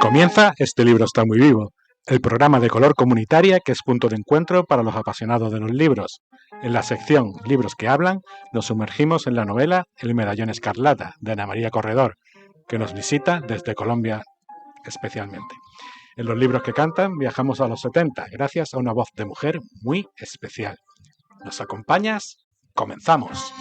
Comienza Este libro está muy vivo, el programa de Color Comunitaria que es punto de encuentro para los apasionados de los libros. En la sección Libros que hablan, nos sumergimos en la novela El medallón escarlata, de Ana María Corredor, que nos visita desde Colombia especialmente. En los libros que cantan viajamos a los 70, gracias a una voz de mujer muy especial. ¿Nos acompañas? ¡Comenzamos!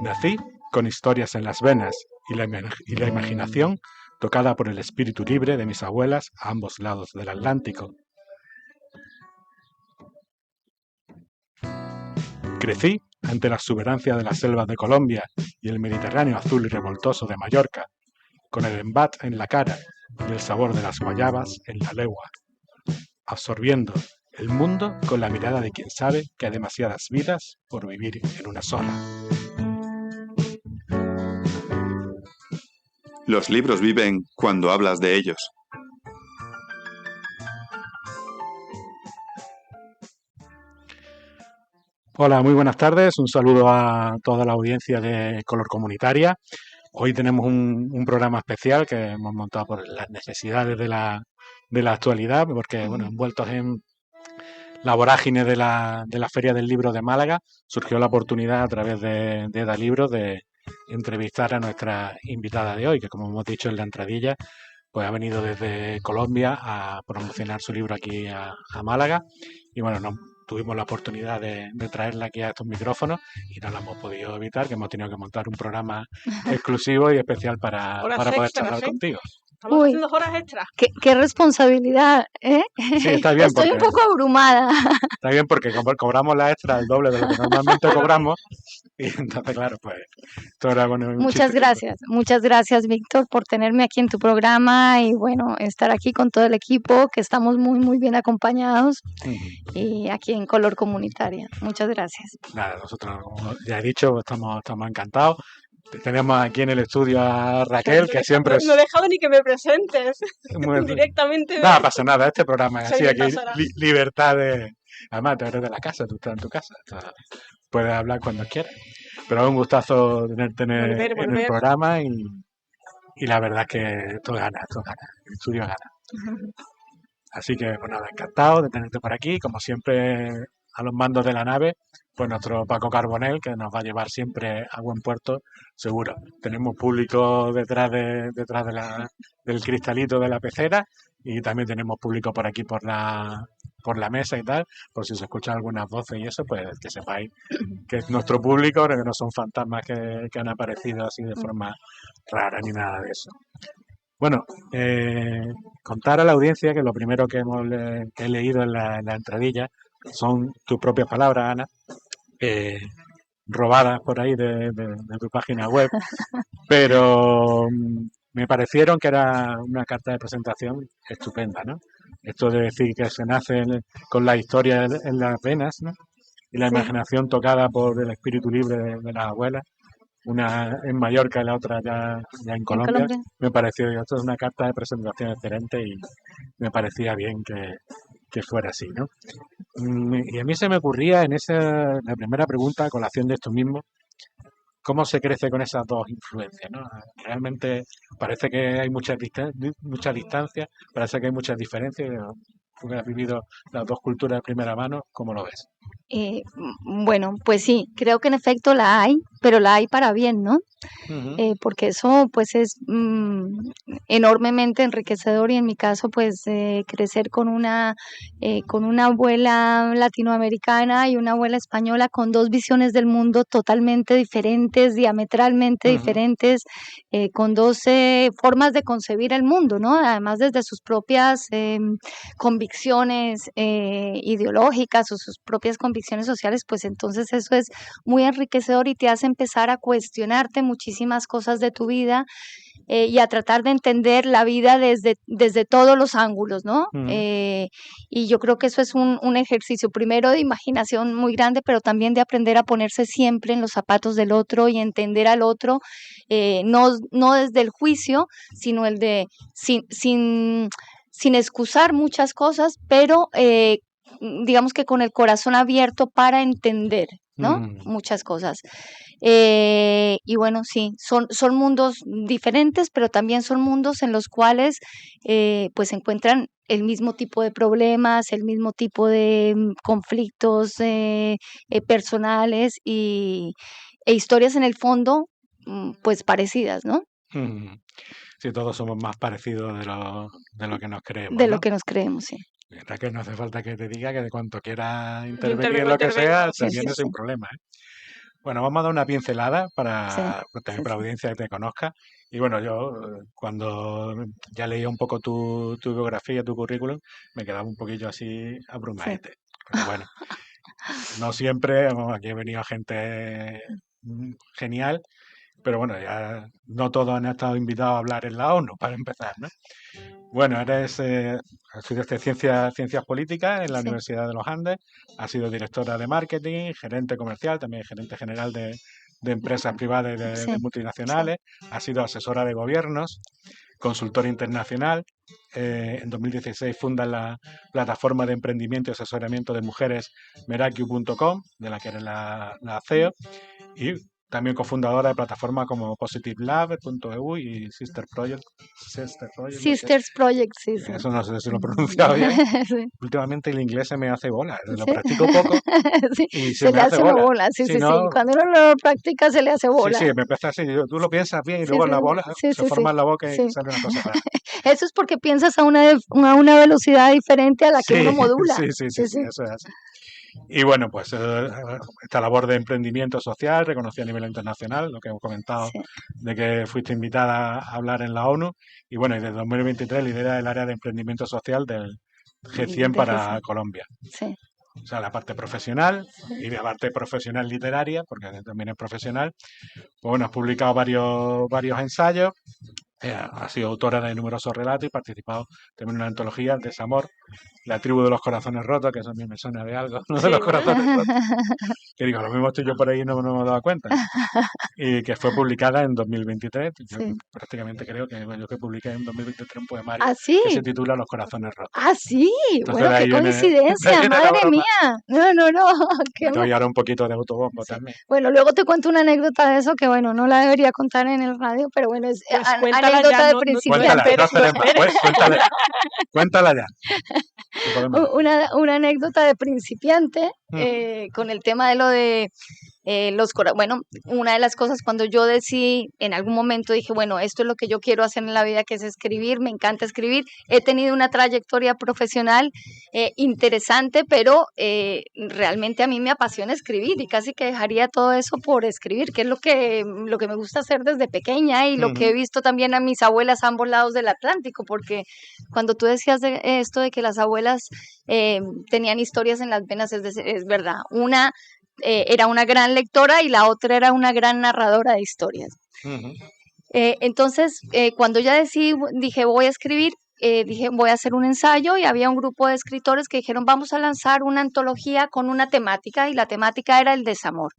Nací con historias en las venas y la imaginación tocada por el espíritu libre de mis abuelas a ambos lados del Atlántico. Crecí ante la exuberancia de las selvas de Colombia y el Mediterráneo azul y revoltoso de Mallorca, con el embat en la cara y el sabor de las guayabas en la legua, absorbiendo el mundo con la mirada de quien sabe que hay demasiadas vidas por vivir en una sola. Los libros viven cuando hablas de ellos. Hola, muy buenas tardes. Un saludo a toda la audiencia de Color Comunitaria. Hoy tenemos un programa especial que hemos montado por las necesidades de la actualidad, porque bueno, envueltos en la vorágine de la Feria del Libro de Málaga, surgió la oportunidad a través de EDA Libros de entrevistar a nuestra invitada de hoy, que como hemos dicho en la entradilla, pues ha venido desde Colombia a promocionar su libro aquí a Málaga. Y bueno, tuvimos la oportunidad de traerla aquí a estos micrófonos y no la hemos podido evitar, que hemos tenido que montar un programa exclusivo y especial para poder charlar contigo. Estamos haciendo horas extras. Qué responsabilidad, ¿eh? Sí, está bien. Estoy un poco abrumada. Está bien porque cobramos la extra el doble de lo que normalmente cobramos y entonces, claro, pues esto era bueno. Muchas gracias, Víctor, por tenerme aquí en tu programa y bueno, estar aquí con todo el equipo, que estamos muy, muy bien acompañados y aquí en Color Comunitaria. Muchas gracias. Nada, nosotros, como ya he dicho, estamos encantados. Tenemos aquí en el estudio a Raquel, que siempre es... No he dejado ni que me presentes directamente. No pasa nada, este programa es así, aquí libertad de... Además, tú eres de la casa, tú estás en tu casa, puedes hablar cuando quieras. Pero es un gustazo tenerte en el programa y la verdad es que esto gana, el estudio gana. Así que, pues nada, encantado de tenerte por aquí, como siempre a los mandos de la nave, pues nuestro Paco Carbonell, que nos va a llevar siempre a buen puerto, seguro. Tenemos público detrás del cristalito de la pecera y también tenemos público por aquí por la mesa y tal, por si se escuchan algunas voces y eso, pues que sepáis que es nuestro público, que no son fantasmas que han aparecido así de forma rara ni nada de eso. Bueno, contar a la audiencia que lo primero que he leído en la entradilla son tus propias palabras, Ana, robadas por ahí de tu página web, pero me parecieron que era una carta de presentación estupenda, ¿no? Esto de decir que se nace con la historia en las venas, ¿no? Y la imaginación tocada por el espíritu libre de las abuelas, una en Mallorca y la otra ya en Colombia. Me pareció, esto es una carta de presentación excelente y me parecía bien que fuera así, ¿no? Y a mí se me ocurría la primera pregunta, a colación de esto mismo, ¿cómo se crece con esas dos influencias, ¿no? Realmente parece que hay mucha distancia, parece que hay muchas diferencias. Tú que has vivido las dos culturas de primera mano, ¿cómo lo ves? Bueno, pues sí, creo que en efecto la hay, pero la hay para bien, ¿no? Porque eso pues es enormemente enriquecedor y en mi caso pues crecer con una abuela latinoamericana y una abuela española con dos visiones del mundo totalmente diferentes, diametralmente diferentes, con dos formas de concebir el mundo, ¿no? Además desde sus propias convicciones ideológicas o sus propias convicciones sociales, pues entonces eso es muy enriquecedor y te hace empezar a cuestionarte muchísimas cosas de tu vida y a tratar de entender la vida desde todos los ángulos, ¿no? Y yo creo que eso es un ejercicio primero de imaginación muy grande, pero también de aprender a ponerse siempre en los zapatos del otro y entender al otro, no desde el juicio, sino el de sin sin excusar muchas cosas, pero digamos que con el corazón abierto para entender, ¿no? Muchas cosas. Y bueno, sí, son mundos diferentes, pero también son mundos en los cuales pues se encuentran el mismo tipo de problemas, el mismo tipo de conflictos personales e historias en el fondo pues parecidas, ¿no? Sí, todos somos más parecidos de lo que nos creemos, De ¿no? lo que nos creemos, sí. Que no hace falta que te diga que de cuanto quieras intervenir en lo que sea, te viene sin problema, ¿eh? Bueno, vamos a dar una pincelada para también para la audiencia que te conozca. Y bueno, yo cuando ya leía un poco tu biografía, tu currículum, me quedaba un poquillo así abrumadete. Pero bueno, no siempre, aquí he venido gente genial, pero bueno, ya no todos han estado invitados a hablar en la ONU, para empezar, ¿no? Bueno, estudiaste ciencias políticas en la Universidad de los Andes, has sido directora de marketing, gerente comercial, también gerente general de empresas privadas y de multinacionales, has sido asesora de gobiernos, consultora internacional. En 2016 fundas la plataforma de emprendimiento y asesoramiento de mujeres Merakio.com, de la que eres la CEO, y también cofundadora de plataformas como PositiveLab.eu y Sister Project. Sisters Project, sí. Eso no sé si lo he pronunciado bien. Sí. Últimamente el inglés se me hace bola. Lo practico poco y se me hace bola. Sí. Cuando uno lo practica se le hace bola. Sí, me empieza así. Tú lo piensas bien y luego la bola se forma en la boca y sale una cosa rara. Eso es porque piensas a una velocidad diferente a la que uno modula. Sí, eso es así. Y bueno, pues esta labor de emprendimiento social reconocida a nivel internacional, lo que hemos comentado de que fuiste invitada a hablar en la ONU, y bueno, y desde 2023 lidera el área de emprendimiento social del G100 para Colombia. Sí. O sea, la parte profesional y la parte profesional literaria, porque también es profesional. Pues bueno, has publicado varios ensayos, ha sido autora de numerosos relatos y participado también en una antología, Desamor, La tribu de los corazones rotos, que eso a mí me suena de algo, ¿no? De los corazones rotos. Que digo, lo mismo estoy yo por ahí y no me hemos dado cuenta. Y que fue publicada en 2023. Yo prácticamente creo que yo que publiqué en 2023 un poemario que se titula Los corazones rotos. ¡Ah, sí! Entonces, bueno, qué coincidencia, madre mía. No. Te voy a dar un poquito de autobombo también. Bueno, luego te cuento una anécdota de eso que, bueno, no la debería contar en el radio, pero bueno, es anécdota de principiante. Cuéntala ya. Una anécdota de principiante con el tema de lo de bueno, una de las cosas cuando yo decidí, en algún momento dije, bueno, esto es lo que yo quiero hacer en la vida, que es escribir, me encanta escribir, he tenido una trayectoria profesional interesante, pero realmente a mí me apasiona escribir y casi que dejaría todo eso por escribir, que es lo que me gusta hacer desde pequeña y lo que he visto también a mis abuelas a ambos lados del Atlántico, porque cuando tú decías de esto de que las abuelas tenían historias en las venas, es verdad, una era una gran lectora y la otra era una gran narradora de historias. Entonces, cuando ya dije, voy a escribir, dije, voy a hacer un ensayo y había un grupo de escritores que dijeron, vamos a lanzar una antología con una temática y la temática era el desamor.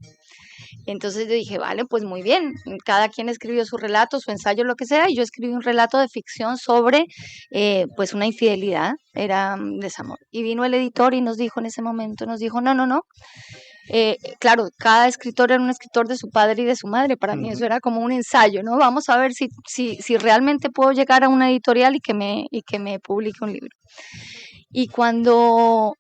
Entonces yo dije, vale, pues muy bien, cada quien escribió su relato, su ensayo, lo que sea, y yo escribí un relato de ficción sobre pues una infidelidad, era desamor. Y vino el editor y nos dijo en ese momento, no. Claro, cada escritor era un escritor de su padre y de su madre, para mí eso era como un ensayo, ¿no? Vamos a ver si realmente puedo llegar a una editorial y que me publique un libro. Y cuando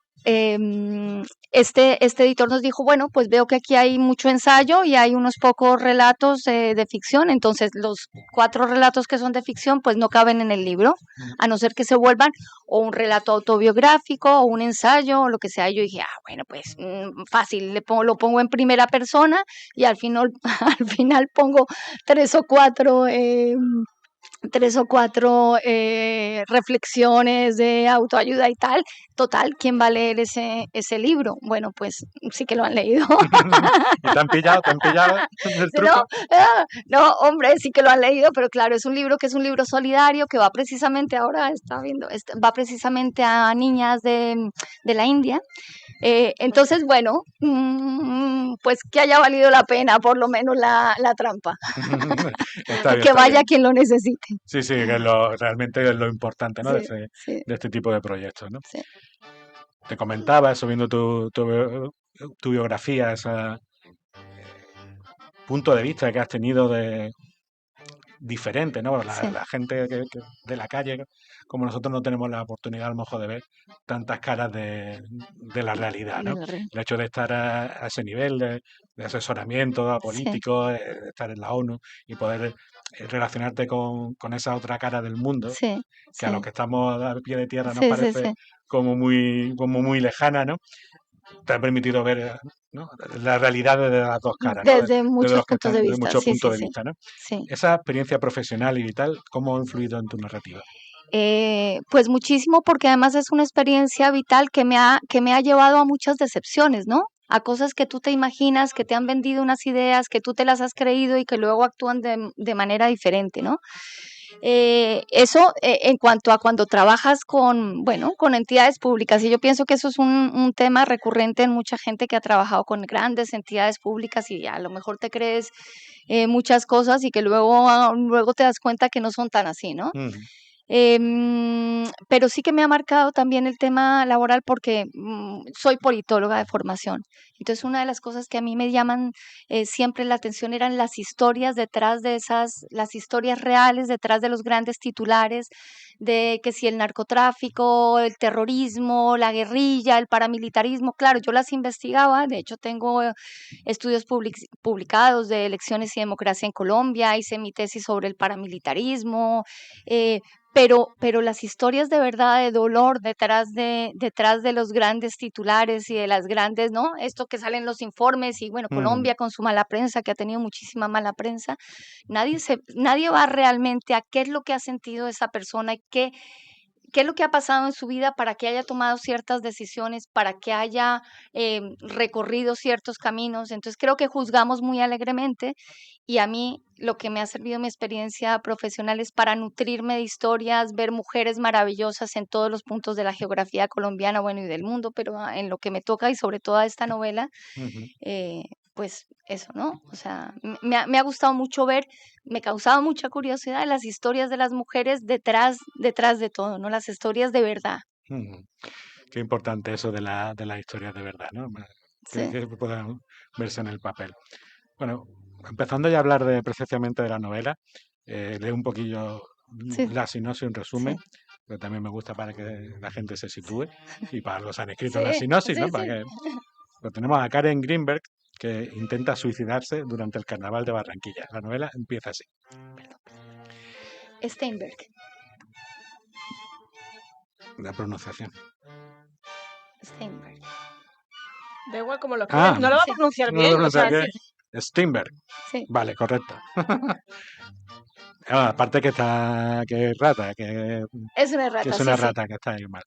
este editor nos dijo, bueno, pues veo que aquí hay mucho ensayo y hay unos pocos relatos de ficción, entonces los 4 relatos que son de ficción pues no caben en el libro, a no ser que se vuelvan o un relato autobiográfico o un ensayo o lo que sea. Yo dije, bueno, pues fácil, lo pongo en primera persona y al final pongo 3 o 4 reflexiones de autoayuda y tal. Total, ¿quién va a leer ese libro? Bueno, pues sí que lo han leído. ¿Y te han pillado? No, hombre, sí que lo han leído, pero claro, es un libro que es un libro solidario que va precisamente, va precisamente a niñas de la India. Entonces, bueno, pues que haya valido la pena por lo menos la trampa. Que vaya quien lo necesite. Sí, sí, que realmente es lo importante, ¿no? Sí, sí, De este tipo de proyectos, ¿no? sí, Te comentaba eso viendo tu biografía, ese punto de vista que has tenido diferente, ¿no? sí, La gente de la calle, como nosotros no tenemos la oportunidad a lo mejor de ver tantas caras de la realidad, de ¿no? la El hecho de estar a ese nivel de asesoramiento a sí, políticos, de estar en la ONU y poder relacionarte con esa otra cara del mundo, sí, que a los sí, que estamos a pie de tierra nos sí, sí, parece sí. como muy lejana, ¿no? Te ha permitido ver, ¿no? La realidad desde las dos caras, ¿no? Desde Desde muchos los que puntos están, de de vista, muchos sí, puntos sí, de sí, vista, ¿no? sí. Esa experiencia profesional y tal, ¿cómo ha influido en tu narrativa? Pues muchísimo porque además es una experiencia vital que me ha llevado a muchas decepciones, ¿no? A cosas que tú te imaginas, que te han vendido unas ideas, que tú te las has creído y que luego actúan de manera diferente, ¿no? Eso en cuanto a cuando trabajas con, bueno, con entidades públicas, y yo pienso que eso es un tema recurrente en mucha gente que ha trabajado con grandes entidades públicas y a lo mejor te crees muchas cosas y que luego te das cuenta que no son tan así, ¿no? Mm, Pero sí que me ha marcado también el tema laboral porque soy politóloga de formación. Entonces, una de las cosas que a mí me llaman siempre la atención eran las historias detrás de las historias reales detrás de los grandes titulares, de que si el narcotráfico, el terrorismo, la guerrilla, el paramilitarismo, claro, yo las investigaba, de hecho tengo estudios publicados de elecciones y democracia en Colombia, hice mi tesis sobre el paramilitarismo, eh, pero las historias de verdad de dolor detrás de los grandes titulares y de las grandes, ¿no? Esto que salen los informes y bueno, mm, Colombia con su mala prensa, que ha tenido muchísima mala prensa, nadie va realmente a qué es lo que ha sentido esa persona y qué es lo que ha pasado en su vida para que haya tomado ciertas decisiones, para que haya recorrido ciertos caminos. Entonces creo que juzgamos muy alegremente y a mí lo que me ha servido mi experiencia profesional es para nutrirme de historias, ver mujeres maravillosas en todos los puntos de la geografía colombiana, bueno, y del mundo, pero en lo que me toca y sobre todo a esta novela, ujú. eh, pues eso, ¿no? O sea, me ha gustado mucho ver, me causaba mucha curiosidad las historias de las mujeres detrás de todo, ¿no? Las historias de verdad. Ujú. Qué importante eso de las historias de verdad, ¿no? Sí, Que puedan verse en el papel. Bueno, empezando ya a hablar precisamente de la novela, leo un poquillo sí, la sinopsis, un sí, resumen, que también me gusta para que la gente se sitúe y para los que han escrito la sí, sinopsis, ¿no? sí, sí. Pues tenemos a Karen Greenberg que intenta suicidarse durante el carnaval de Barranquilla. La novela empieza así. Steinberg, La pronunciación. Steinberg. Da igual como lo escribas, Ah, no lo va a Sí, pronunciar no lo bien, o pronuncia sea, bien. Steinberg. sí, Vale, correcto. Aparte que es rata, es una que rata, es sí, una sí. rata que está ahí mal.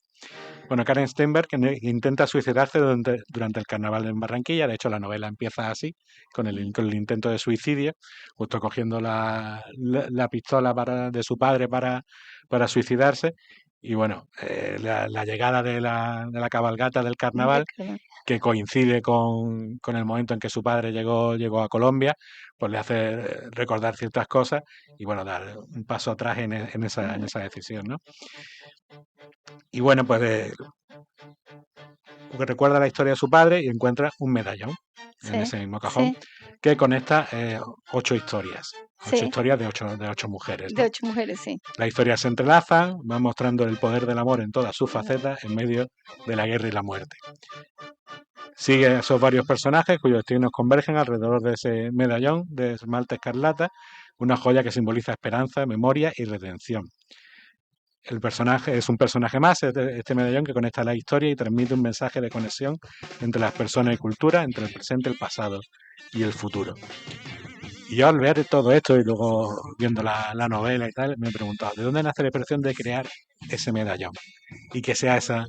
Bueno, Karen Steinberg que intenta suicidarse durante el carnaval en Barranquilla. De hecho, la novela empieza así, con el intento de suicidio, justo cogiendo la pistola de su padre para suicidarse. Y bueno, la llegada de la cabalgata del De carnaval, Colombia. que coincide con el momento en que su padre llegó a Colombia, pues le hace recordar ciertas cosas y bueno, dar un paso atrás en esa decisión, ¿no? Y bueno, pues porque recuerda la historia de su padre y encuentra un medallón en Sí, ese mismo cajón sí, que conecta ocho sí. historias de ocho mujeres, De ¿no? 8 mujeres, sí. Las historias se entrelazan, van mostrando el poder del amor en todas sus facetas en medio de la guerra y la muerte. Sigue a esos varios personajes cuyos destinos convergen alrededor de ese medallón de esmalte escarlata, una joya que simboliza esperanza, memoria y redención. El personaje es un personaje más, este medallón que conecta la historia y transmite un mensaje de conexión entre las personas y cultura, entre el presente, el pasado y el futuro. Y yo al ver todo esto y luego viendo la novela y tal, me he preguntado, ¿de dónde nace la impresión de crear ese medallón? Y que sea esa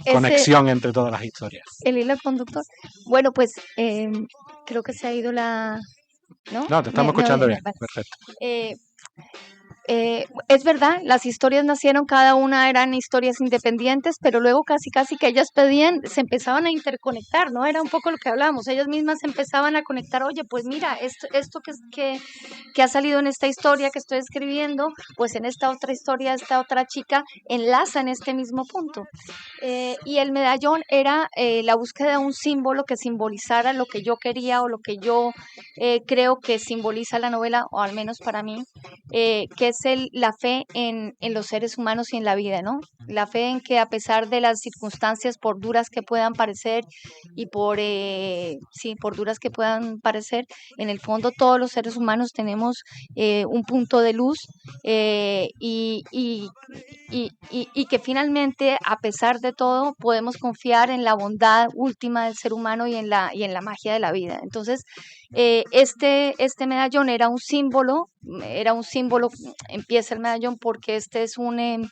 Ese, conexión entre todas las historias. el hilo conductor. Bueno, pues creo que se ha ido la... ¿No? No, te estamos Me escuchando oye, bien, vale. perfecto. Eh, Es verdad, las historias nacieron, cada una eran historias independientes, pero luego casi que ellas pedían, se empezaban a interconectar, ¿no? Era un poco lo que hablábamos, ellas mismas empezaban a conectar, oye, pues mira, esto que ha salido en esta historia que estoy escribiendo, pues en esta otra historia, esta otra chica enlaza en este mismo punto. Y el medallón era la búsqueda de un símbolo que simbolizara lo que yo quería o lo que yo creo que simboliza la novela, o al menos para mí, que es la fe en los seres humanos y en la vida, ¿no? La fe en que a pesar de las circunstancias, por duras que puedan parecer y por duras que puedan parecer, en el fondo todos los seres humanos tenemos un punto de luz y que finalmente, a pesar de todo, podemos confiar en la bondad última del ser humano y en la magia de la vida. Entonces, este medallón era un símbolo, empieza el medallón porque este es un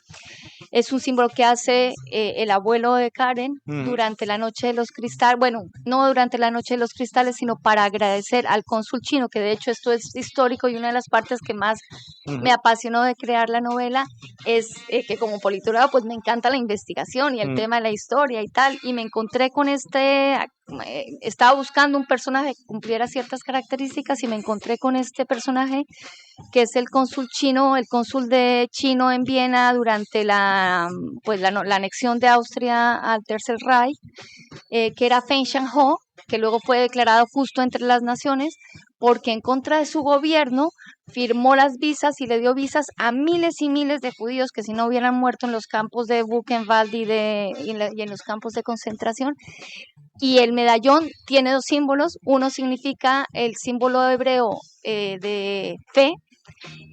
símbolo que hace el abuelo de Karen durante la noche de los cristales, bueno, no durante la noche de los cristales, sino para agradecer al cónsul chino, que de hecho esto es histórico y una de las partes que más me apasionó de crear la novela es que como politóloga pues me encanta la investigación y el tema de la historia y tal, y me encontré con estaba buscando un personaje que cumpliera ciertas características y me encontré con este personaje que es el cónsul chino, el cónsul de chino en Viena durante la anexión de Austria al Tercer Reich, que era Feng Shanho, que luego fue declarado justo entre las naciones, porque en contra de su gobierno firmó las visas y le dio visas a miles y miles de judíos que si no hubieran muerto en los campos de Buchenwald y en los campos de concentración. Y el medallón tiene dos símbolos, uno significa el símbolo hebreo de fe,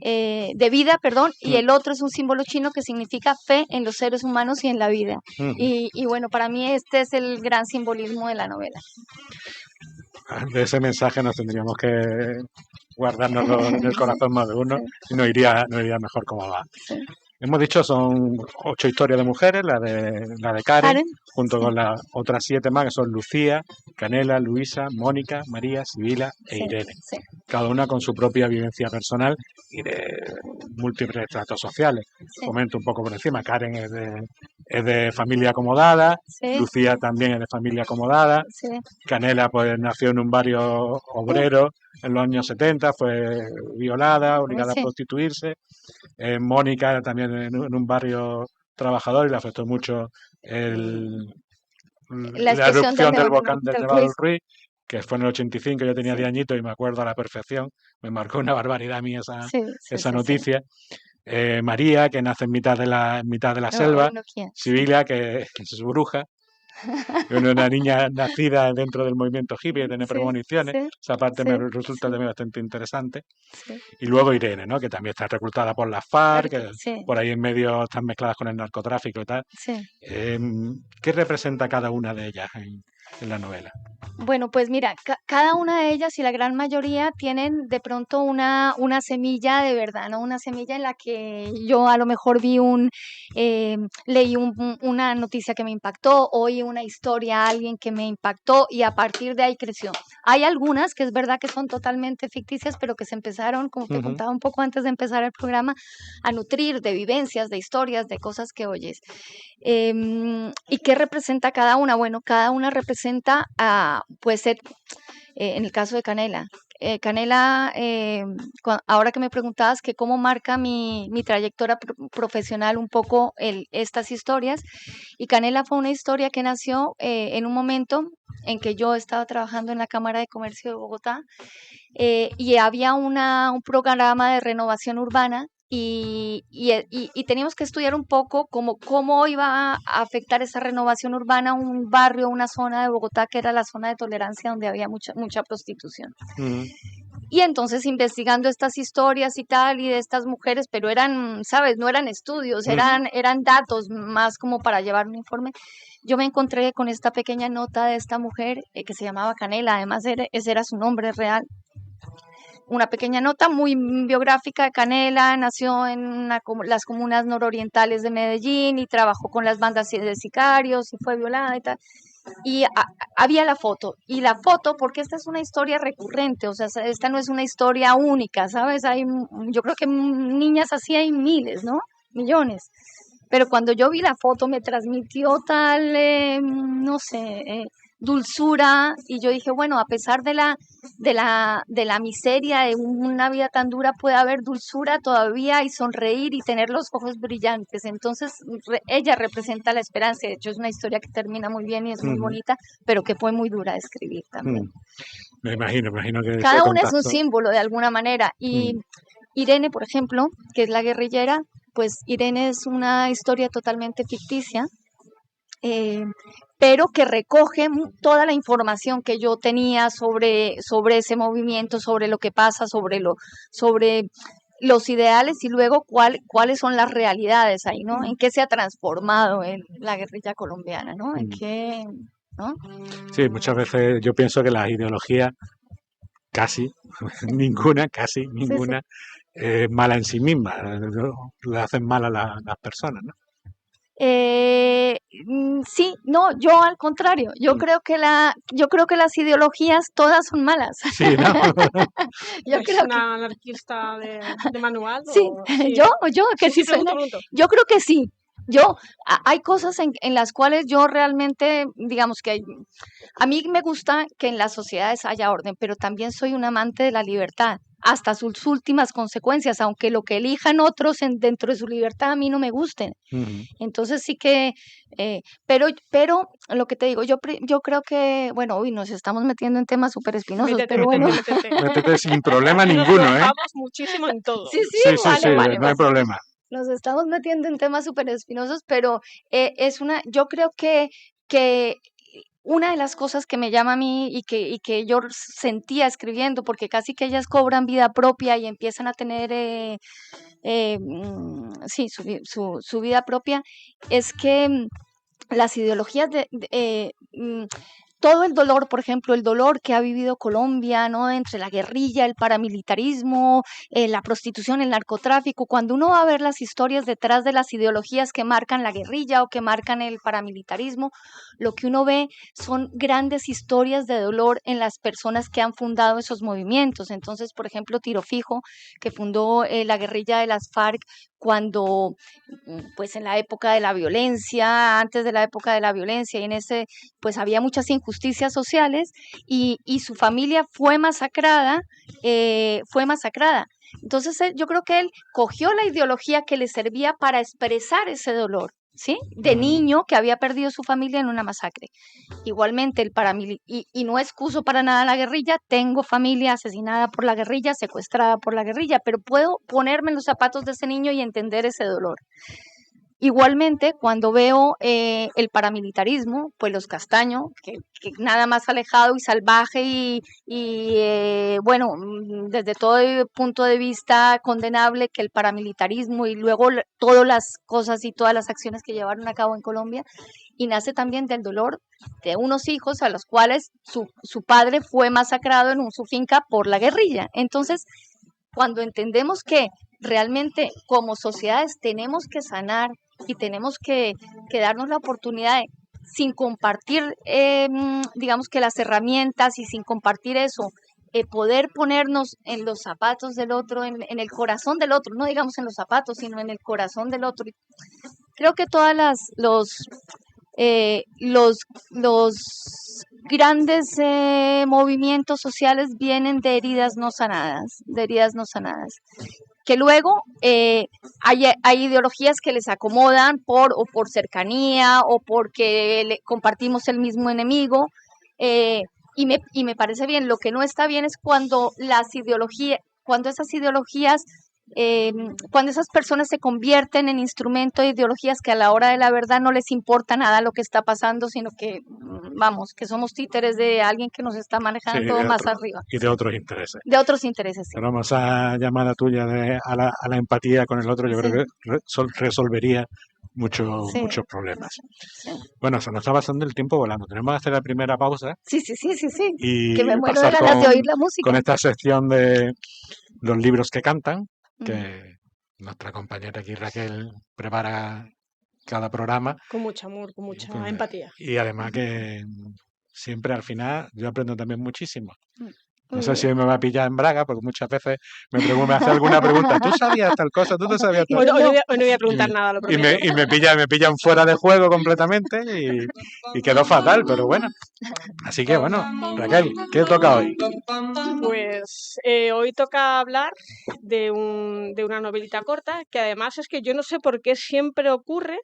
de vida, perdón, y el otro es un símbolo chino que significa fe en los seres humanos y en la vida. Y bueno, para mí este es el gran simbolismo de la novela. De ese mensaje nos tendríamos que guardárnoslo en el corazón más de uno y no iría mejor como va. Sí. Hemos dicho son 8 historias de mujeres, la de Karen, junto con las otras 7 más que son Lucía, Canela, Luisa, Mónica, María, Sibila e Irene. Sí. Cada una con su propia vivencia personal y de múltiples tratos sociales. Sí. Comento un poco por encima. Karen es de familia acomodada, sí. Lucía también es de familia acomodada, sí. Canela pues nació en un barrio obrero en los años 70, fue violada, obligada a prostituirse. Mónica también en un barrio trabajador y le afectó mucho la erupción del volcán del Nevado del Ruiz, que fue en el 85, yo tenía 10 añitos y me acuerdo a la perfección, me marcó una barbaridad a mí esa noticia. María, que nace en mitad de la selva, Sibila, que es bruja, una niña nacida dentro del movimiento hippie, tiene premoniciones, esa parte me resulta también bastante interesante. Sí. Y luego Irene, ¿no? Que también está reclutada por las FARC, que por ahí en medio están mezcladas con el narcotráfico y tal. Sí. ¿Qué representa cada una de ellas en la novela? Bueno, pues mira, cada una de ellas y la gran mayoría tienen de pronto una semilla de verdad, ¿no? Una semilla en la que yo a lo mejor leí una noticia que me impactó, oí una historia a alguien que me impactó y a partir de ahí creció. Hay algunas que es verdad que son totalmente ficticias, pero que se empezaron, como te contaba un poco antes de empezar el programa, a nutrir de vivencias, de historias, de cosas que oyes. ¿Y qué representa cada una? Bueno, cada una representa puede ser, en el caso de Canela. Canela, ahora que me preguntabas que cómo marca mi trayectoria profesional un poco estas historias, y Canela fue una historia que nació en un momento en que yo estaba trabajando en la Cámara de Comercio de Bogotá y había un programa de renovación urbana y teníamos que estudiar un poco cómo iba a afectar esa renovación urbana a un barrio, una zona de Bogotá que era la zona de tolerancia donde había mucha prostitución. Y entonces investigando estas historias y tal y de estas mujeres, pero eran, ¿sabes? No eran estudios, eran datos más como para llevar un informe. Yo me encontré con esta pequeña nota de esta mujer que se llamaba Canela, además ese era su nombre real. Una pequeña nota muy biográfica de Canela, nació en las comunas nororientales de Medellín y trabajó con las bandas de sicarios y fue violada y tal. había la foto, y la foto, porque esta es una historia recurrente, o sea, esta no es una historia única, ¿sabes? Yo creo que niñas así hay miles, ¿no? Millones. Pero cuando yo vi la foto me transmitió tal, no sé, dulzura, y yo dije, bueno, a pesar de la miseria de una vida tan dura, puede haber dulzura todavía y sonreír y tener los ojos brillantes. Entonces, ella representa la esperanza. De hecho, es una historia que termina muy bien y es muy bonita, pero que fue muy dura de escribir también. Me imagino que cada una es un símbolo de alguna manera. Y Irene, por ejemplo, que es la guerrillera, pues Irene es una historia totalmente ficticia, pero que recoge toda la información que yo tenía sobre ese movimiento, sobre lo que pasa, sobre los ideales, y luego cuáles son las realidades ahí, ¿no? En qué se ha transformado la guerrilla colombiana, ¿no? En qué, ¿no? Sí, muchas veces yo pienso que las ideologías, casi ninguna, es mala en sí misma, le hacen mal a las personas, ¿no? Sí, no, yo al contrario, yo creo que las ideologías todas son malas. Sí, ¿no? Yo creo una anarquista de manual. Sí, sí. yo que sí, pregunto. Yo creo que sí. Hay cosas en las cuales yo realmente, digamos que a mí me gusta que en las sociedades haya orden, pero también soy un amante de la libertad, hasta sus últimas consecuencias, aunque lo que elijan otros dentro de su libertad a mí no me gusten. Entonces sí que, pero lo que te digo, yo creo que, bueno, hoy nos estamos metiendo en temas súper espinosos, pero bueno. Métete sin problema ninguno, Nos vamos muchísimo en todo. Sí, vale, no hay problema. Nos estamos metiendo en temas súper espinosos, pero yo creo que una de las cosas que me llama a mí y que yo sentía escribiendo, porque casi que ellas cobran vida propia y empiezan a tener, sí, su vida propia, es que las ideologías todo el dolor, por ejemplo, el dolor que ha vivido Colombia, ¿no? Entre la guerrilla, el paramilitarismo, la prostitución, el narcotráfico. Cuando uno va a ver las historias detrás de las ideologías que marcan la guerrilla o que marcan el paramilitarismo, lo que uno ve son grandes historias de dolor en las personas que han fundado esos movimientos. Entonces, por ejemplo, Tiro Fijo, que fundó la guerrilla de las FARC cuando, pues en la época de la violencia, antes de la época de la violencia, y en ese, pues había muchas injusticias sociales, y su familia fue masacrada. Entonces yo creo que él cogió la ideología que le servía para expresar ese dolor, ¿sí? De niño que había perdido su familia en una masacre. Igualmente y no excuso para nada la guerrilla, tengo familia asesinada por la guerrilla, secuestrada por la guerrilla, pero puedo ponerme en los zapatos de ese niño y entender ese dolor. Igualmente, cuando veo el paramilitarismo, pues los Castaño, que nada más alejado y salvaje y bueno, desde todo punto de vista condenable que el paramilitarismo, y luego todas las cosas y todas las acciones que llevaron a cabo en Colombia, y nace también del dolor de unos hijos a los cuales su padre fue masacrado en su finca por la guerrilla. Entonces, cuando entendemos que realmente como sociedades tenemos que sanar y tenemos que darnos la oportunidad de, sin compartir, digamos que las herramientas, y sin compartir eso, poder ponernos en los zapatos del otro, en el corazón del otro, no digamos en los zapatos, sino en el corazón del otro. Creo que todas los grandes movimientos sociales vienen de heridas no sanadas, que luego hay ideologías que les acomodan por cercanía o porque compartimos el mismo enemigo, y me parece bien. Lo que no está bien es cuando esas ideologías, cuando esas personas se convierten en instrumento de ideologías que a la hora de la verdad no les importa nada lo que está pasando, sino que, que somos títeres de alguien que nos está manejando más arriba. Y de otros intereses. De otros intereses, sí. Pero vamos, esa llamada tuya a la empatía con el otro, yo creo que resolvería muchos problemas. Sí. Bueno, se nos está pasando el tiempo volando. Tenemos que hacer la primera pausa. Sí. Y que me muero de ganas de oír la música. Con esta sección de los libros que cantan, que nuestra compañera aquí Raquel prepara cada programa. Con mucho amor, con mucha Pues, empatía. y además que siempre al final yo aprendo también muchísimo. No Muy sé si bien. hoy me va a pillar en braga, porque muchas veces me hace alguna pregunta. ¿Tú sabías tal cosa? ¿Tú te sabías tal Hoy, cosa? hoy no No, voy a, hoy no voy a Y preguntar me, nada, lo y me, prometo. y me pillan fuera de juego completamente y quedó fatal, pero bueno. Así que bueno, Raquel, ¿qué toca hoy? Pues hoy toca hablar de una novelita corta, que además es que yo no sé por qué siempre ocurre,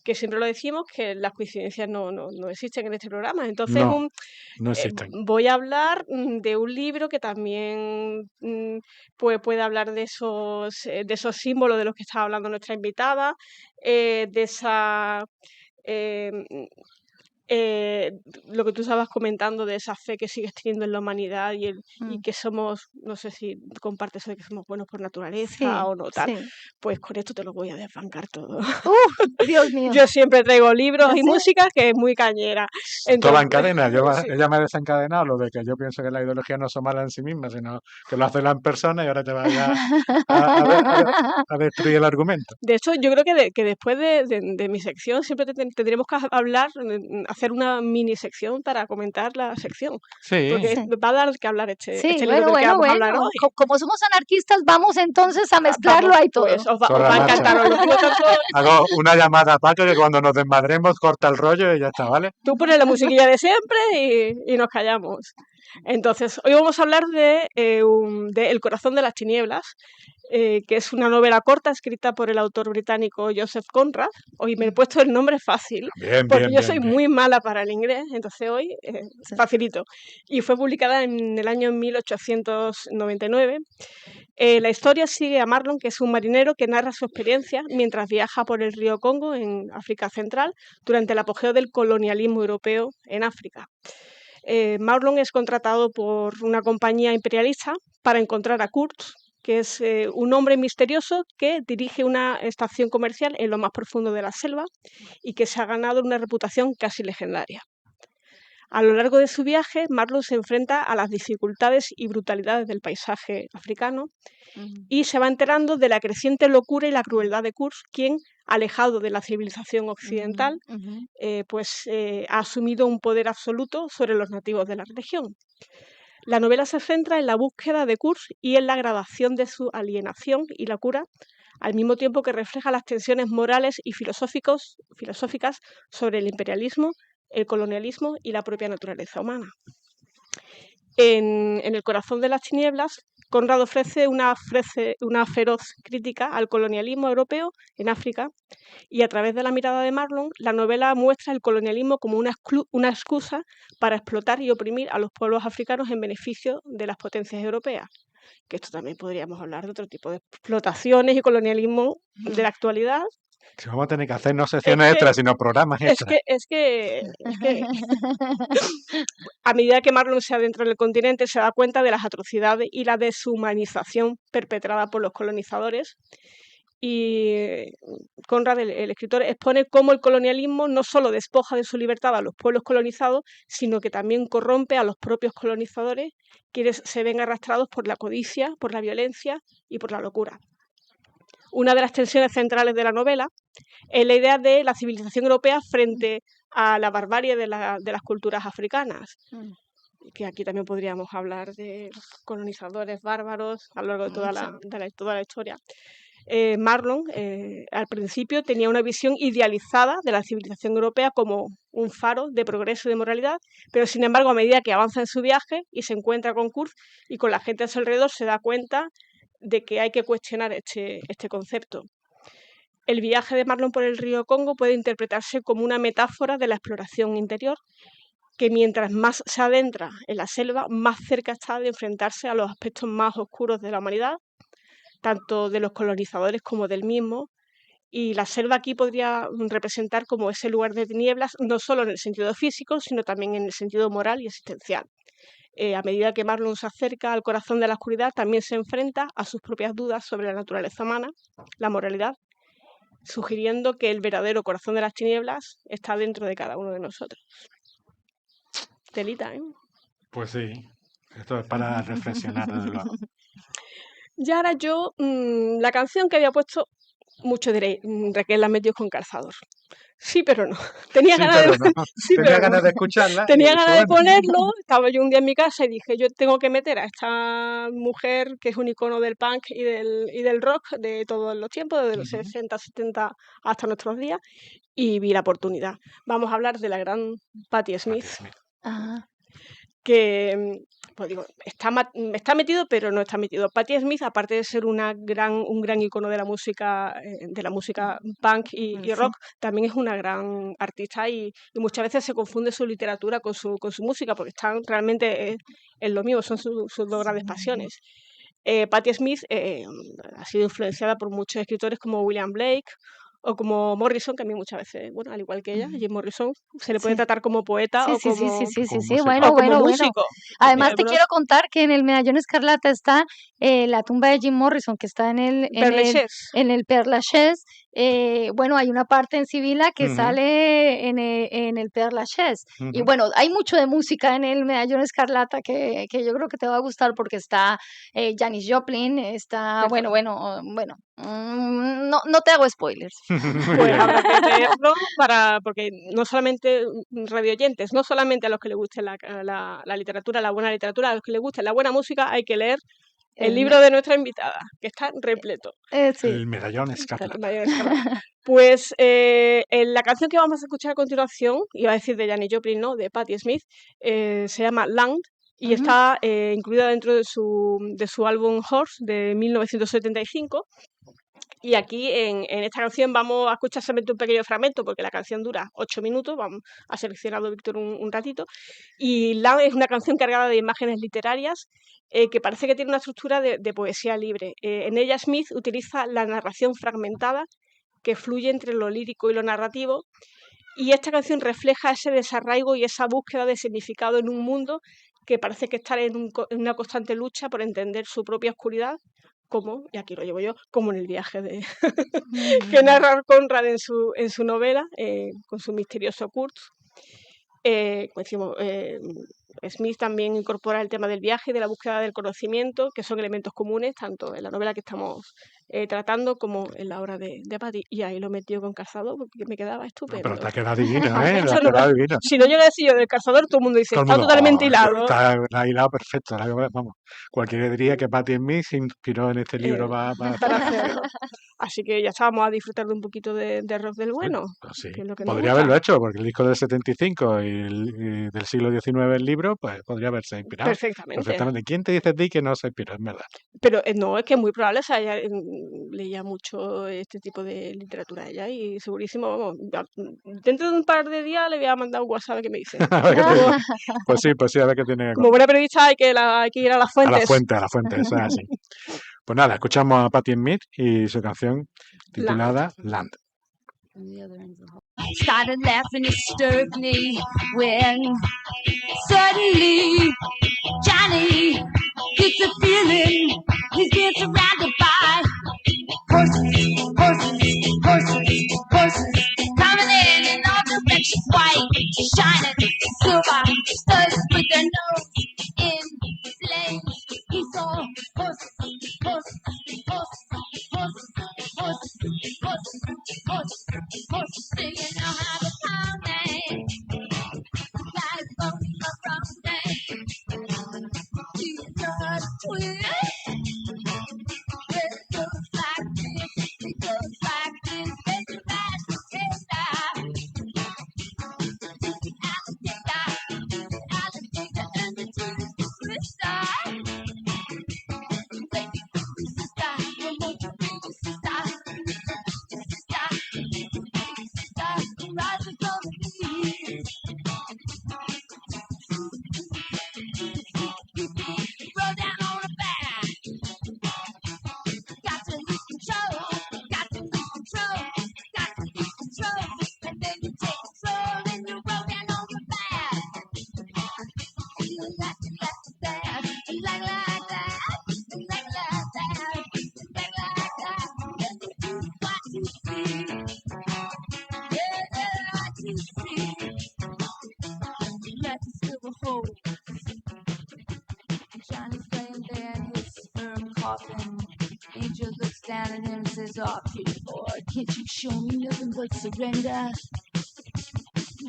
que siempre lo decimos, que las coincidencias no existen en este programa. Entonces No, no existen. voy a hablar de un libro que también puede hablar de esos símbolos de los que estaba hablando nuestra invitada, de esa... eh, eh, lo que tú estabas comentando de esa fe que sigues teniendo en la humanidad y mm, que somos, no sé si compartes eso de que somos buenos por naturaleza sí, o no tal, sí. pues con esto te lo voy a desbancar todo. Dios mío. Yo siempre traigo libros y ¿Sí? música que es muy cañera. Todo va en Entonces, cadena. sí. Ella me ha desencadenado lo de que yo pienso que las ideologías no son malas en sí mismas, sino que lo hace la persona y ahora te vaya a destruir el argumento. De hecho, yo creo que después de mi sección siempre tendremos que hablar, hacer una mini sección para comentar la sección, Sí, porque Sí. va a dar que hablar Sí, este libro del que vamos a hablar hoy. Como somos anarquistas, vamos entonces a mezclarlo Vamos, ahí todo. pues os sobre va la a marcha. encantar, os lo digo tanto. Hago una llamada a Paco que cuando nos desmadremos corta el rollo y ya está, ¿vale? Tú pones la musiquilla de siempre y nos callamos. Entonces, hoy vamos a hablar de El corazón de las tinieblas, que es una novela corta escrita por el autor británico Joseph Conrad. Hoy me he puesto el nombre fácil, Bien, porque bien, yo bien, soy bien. muy mala para el inglés, entonces hoy Sí. facilito. Y fue publicada en el año 1899. La historia sigue a Marlon, que es un marinero que narra su experiencia mientras viaja por el río Congo, en África Central, durante el apogeo del colonialismo europeo en África. Marlon es contratado por una compañía imperialista para encontrar a Kurtz, que es un hombre misterioso que dirige una estación comercial en lo más profundo de la selva y que se ha ganado una reputación casi legendaria. A lo largo de su viaje, Marlon se enfrenta a las dificultades y brutalidades del paisaje africano y se va enterando de la creciente locura y la crueldad de Kurtz, quien, alejado de la civilización occidental, ha asumido un poder absoluto sobre los nativos de la región. La novela se centra en la búsqueda de Kurtz y en la gradación de su alienación y locura, al mismo tiempo que refleja las tensiones morales y filosóficas sobre el imperialismo, el colonialismo y la propia naturaleza humana. En El corazón de las tinieblas, Conrad ofrece una feroz crítica al colonialismo europeo en África y a través de la mirada de Marlon, la novela muestra el colonialismo como una excusa para explotar y oprimir a los pueblos africanos en beneficio de las potencias europeas. Que esto también podríamos hablar de otro tipo de explotaciones y colonialismo de la actualidad. Si vamos a tener que hacer no secciones extras, sino programas extras. Es que a medida que Marlon se adentra en el continente se da cuenta de las atrocidades y la deshumanización perpetrada por los colonizadores. Y Conrad, el escritor, expone cómo el colonialismo no solo despoja de su libertad a los pueblos colonizados, sino que también corrompe a los propios colonizadores, quienes se ven arrastrados por la codicia, por la violencia y por la locura. Una de las tensiones centrales de la novela es la idea de la civilización europea frente a la barbarie de las culturas africanas. Que aquí también podríamos hablar de colonizadores bárbaros a lo largo de toda la historia. Marlon, al principio, tenía una visión idealizada de la civilización europea como un faro de progreso y de moralidad, pero sin embargo, a medida que avanza en su viaje y se encuentra con Kurtz y con la gente a su alrededor, se da cuenta de que hay que cuestionar este concepto. El viaje de Marlon por el río Congo puede interpretarse como una metáfora de la exploración interior, que mientras más se adentra en la selva, más cerca está de enfrentarse a los aspectos más oscuros de la humanidad, tanto de los colonizadores como del mismo. Y la selva aquí podría representar como ese lugar de tinieblas, no solo en el sentido físico, sino también en el sentido moral y existencial. A medida que Marlon se acerca al corazón de la oscuridad, también se enfrenta a sus propias dudas sobre la naturaleza humana, la moralidad, sugiriendo que el verdadero corazón de las tinieblas está dentro de cada uno de nosotros. Telita, ¿eh? Pues sí, esto es para reflexionar, desde luego. Y ahora yo, la canción que había puesto Mucho diréis, Raquel la metió con calzador. Sí, pero no. Tenía Sí, ganas pero de, no. sí, Tenía pero ganas no. de escucharla y Tenía dije, ganas de bueno, ponerlo. Estaba yo un día en mi casa y dije, yo tengo que meter a esta mujer que es un icono del punk y del rock de todos los tiempos, desde los ujú, 60, 70 hasta nuestros días, y vi la oportunidad. Vamos a hablar de la gran Patti Smith, Patti Smith. Ajá. que pues digo, está metido, pero no está metido. Patti Smith, aparte de ser un gran icono de la música punk y rock, también es una gran artista y muchas veces se confunde su literatura con su música, porque están realmente en lo mismo, son sus dos grandes pasiones. Patti Smith ha sido influenciada por muchos escritores como William Blake o como Morrison, que a mí muchas veces, bueno, al igual que ella, Jim Morrison, se le puede Sí. tratar como poeta Sí, o sí, sí, sí, sí, sí, Como sí. músico. Bueno, como bueno. músico. Además te Algunos quiero contar que en el Medallón Escarlata está la tumba de Jim Morrison, que está Père Lachaise. en el Père Lachaise. Bueno, hay una parte en Sibila que Ujú, sale en el Père Lachaise. Y ujú. bueno, hay mucho de música en el Medallón Escarlata que yo creo que te va a gustar porque está Janis Joplin, está, Perfecto. no te hago spoilers. Muy Pues bien. habrá que verlo porque no solamente radioyentes, no solamente a los que les guste la literatura, la buena literatura, a los que les guste la buena música, hay que leer el El libro de nuestra invitada, que está repleto. sí. El medallón escarlata. Mayor Escarlata. Pues en la canción que vamos a escuchar a continuación, iba a decir de Janis Joplin, no, de Patti Smith, se llama Land y Ujú. está incluida dentro de su álbum Horse de 1975. Y aquí en esta canción vamos a escuchar solamente un pequeño fragmento porque la canción dura 8 minutos, vamos a seleccionado Víctor un ratito. Y Land es una canción cargada de imágenes literarias que parece que tiene una estructura de poesía libre. En ella Smith utiliza la narración fragmentada que fluye entre lo lírico y lo narrativo. Y esta canción refleja ese desarraigo y esa búsqueda de significado en un mundo que parece que está en una constante lucha por entender su propia oscuridad, como, y aquí lo llevo yo, como en el viaje que narra Conrad en su novela, con su misterioso Kurt. Como decimos, Smith también incorpora el tema del viaje y de la búsqueda del conocimiento, que son elementos comunes tanto en la novela que estamos tratando como en la obra de Patti. Y ahí lo metió con calzador porque me quedaba No, estupendo. pero te ha quedado divino, Has ¿eh? Te dicho ha quedado divino. si no llega a decir yo del calzador, todo el mundo dice, Todo el está mundo, totalmente oh, hilado. está hilado perfecto. Vamos, cualquiera diría que Patti Smith se inspiró en este libro para Para hacerlo. hacerlo. Así que ya estábamos a disfrutar de un poquito de rock del bueno, Pues sí, que es lo que nos podría gusta. haberlo hecho, porque el disco del 75 y del siglo XIX el libro, pues podría haberse inspirado Perfectamente. perfectamente. ¿Quién te dice a ti que no se inspiró? Es verdad. Pero no, es que es muy probable, o sea, ella leía mucho este tipo de literatura a ella y segurísimo, vamos, dentro de un par de días le voy a mandar un WhatsApp a ver qué me dice. A ver qué te dice. Pues sí, a ver qué tiene que Como buena periodista hay que ir a las fuentes. a la fuente, eso es así. Pues nada, escuchamos a Patti Smith y su canción titulada Land. Started laughing hysterically when suddenly Johnny gets a feeling he's being surrounded by horses, horses, horses, horses, coming in all directions, white, shining, silver, studs with their nose in flames. He saw horses, horses, horses, horses, horses, horses, horses, horses. Do you know how to count them? Got it from a wrong name. Do you know how to twist? It goes like this, it goes like this, it's a magic alligator, and the twist is twister. Baby, sister, you want to be sister, sister. looks down at him and says, "Oh, pretty boy, can't you show me nothing but surrender?"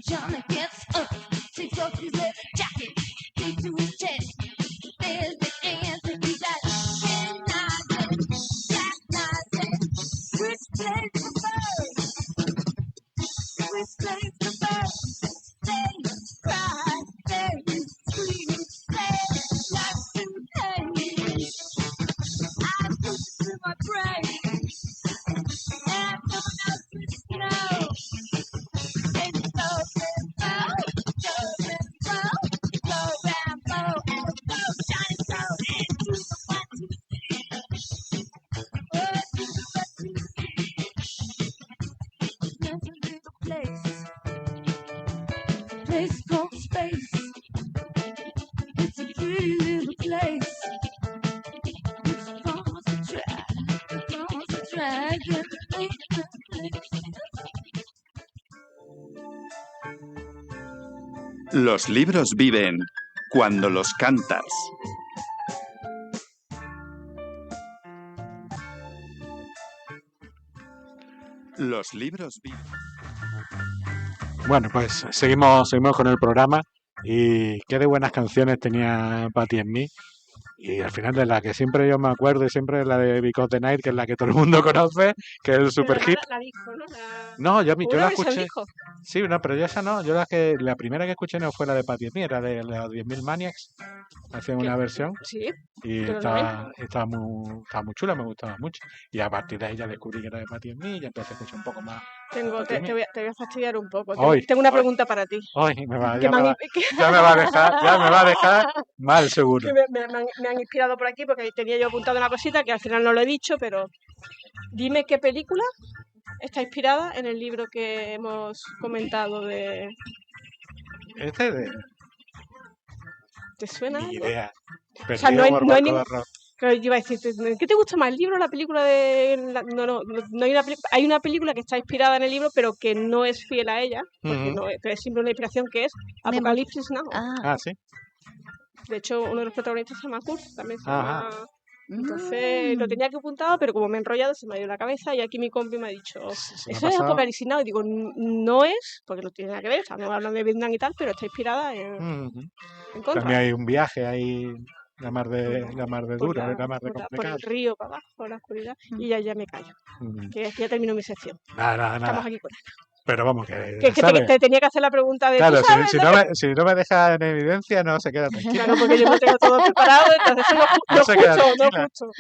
Johnny gets up, takes off his leather jacket, takes to his chest. There's the answer. He's like, "Can I say, can I say, which plays the bird? Which plays the bird? They cry, they scream, they like to hate. I push through my brain, and no one else seems to know. It's so simple, so simple, so Rambo, and so shiny, so into the one, two, three. Oh, do the one, two, three. There's a little place called space. It's a pretty little place. It's far to try, Los libros viven cuando los cantas. Los libros viven. Bueno, pues seguimos con el programa y qué de buenas canciones tenía Patti en mí. Y al final de la que siempre yo me acuerdo y siempre es la de Because the Night, que es la que todo el mundo conoce, que es el super hit. La disco, ¿no? No, yo Una la versión escuché. disco. Sí, no, pero yo esa no. Yo la primera que escuché no fue la de Patti Smith, era de los 10.000 Maniacs. Hacían una versión Sí, y de los estaba muy chula, me gustaba mucho. Y a partir de ahí ya descubrí que era de Patti Smith y ya empecé a escuchar un poco más. te voy a fastidiar un poco. Hoy, Tengo una pregunta para ti. hoy Que me han- que- ya me va a dejar mal seguro. que me han inspirado por aquí porque tenía yo apuntado una cosita que al final no lo he dicho, pero dime qué película está inspirada en el libro que hemos comentado de... Este de ¿Te suena? ni idea. O sea, no hay Barbaco ningún... de Rock. Claro, yo iba a decir, ¿qué te gusta más, el libro o la película de...? No hay hay una película que está inspirada en el libro, pero que no es fiel a ella, porque Ujú. pero es simple una inspiración que es Apocalipsis Now. Ah, sí. De hecho, uno de los protagonistas se llama Kurt, también se Ajá. llama... Entonces, lo tenía que apuntado, pero como me he enrollado, se me ha ido la cabeza y aquí mi compi me ha dicho, Se me ha eso es pasado. Apocalipsis Now. Y digo, no es, porque no tiene nada que ver, estamos hablando de Vietnam y tal, pero está inspirada Ujú. en Contra. También hay un viaje ahí, la mar de Por dura, la mar de por complicada. el río para abajo, por la oscuridad, y ya me callo, Ujú. que ya terminó mi sección. Nada. Estamos aquí con Pero vamos, que ¿sabes? te tenía que hacer la pregunta de, Claro, ¿tú sabes lo que...? si no me deja en evidencia, no se queda tranquila. Claro, porque yo no tengo todo preparado, entonces No se queda no tranquila. escucho.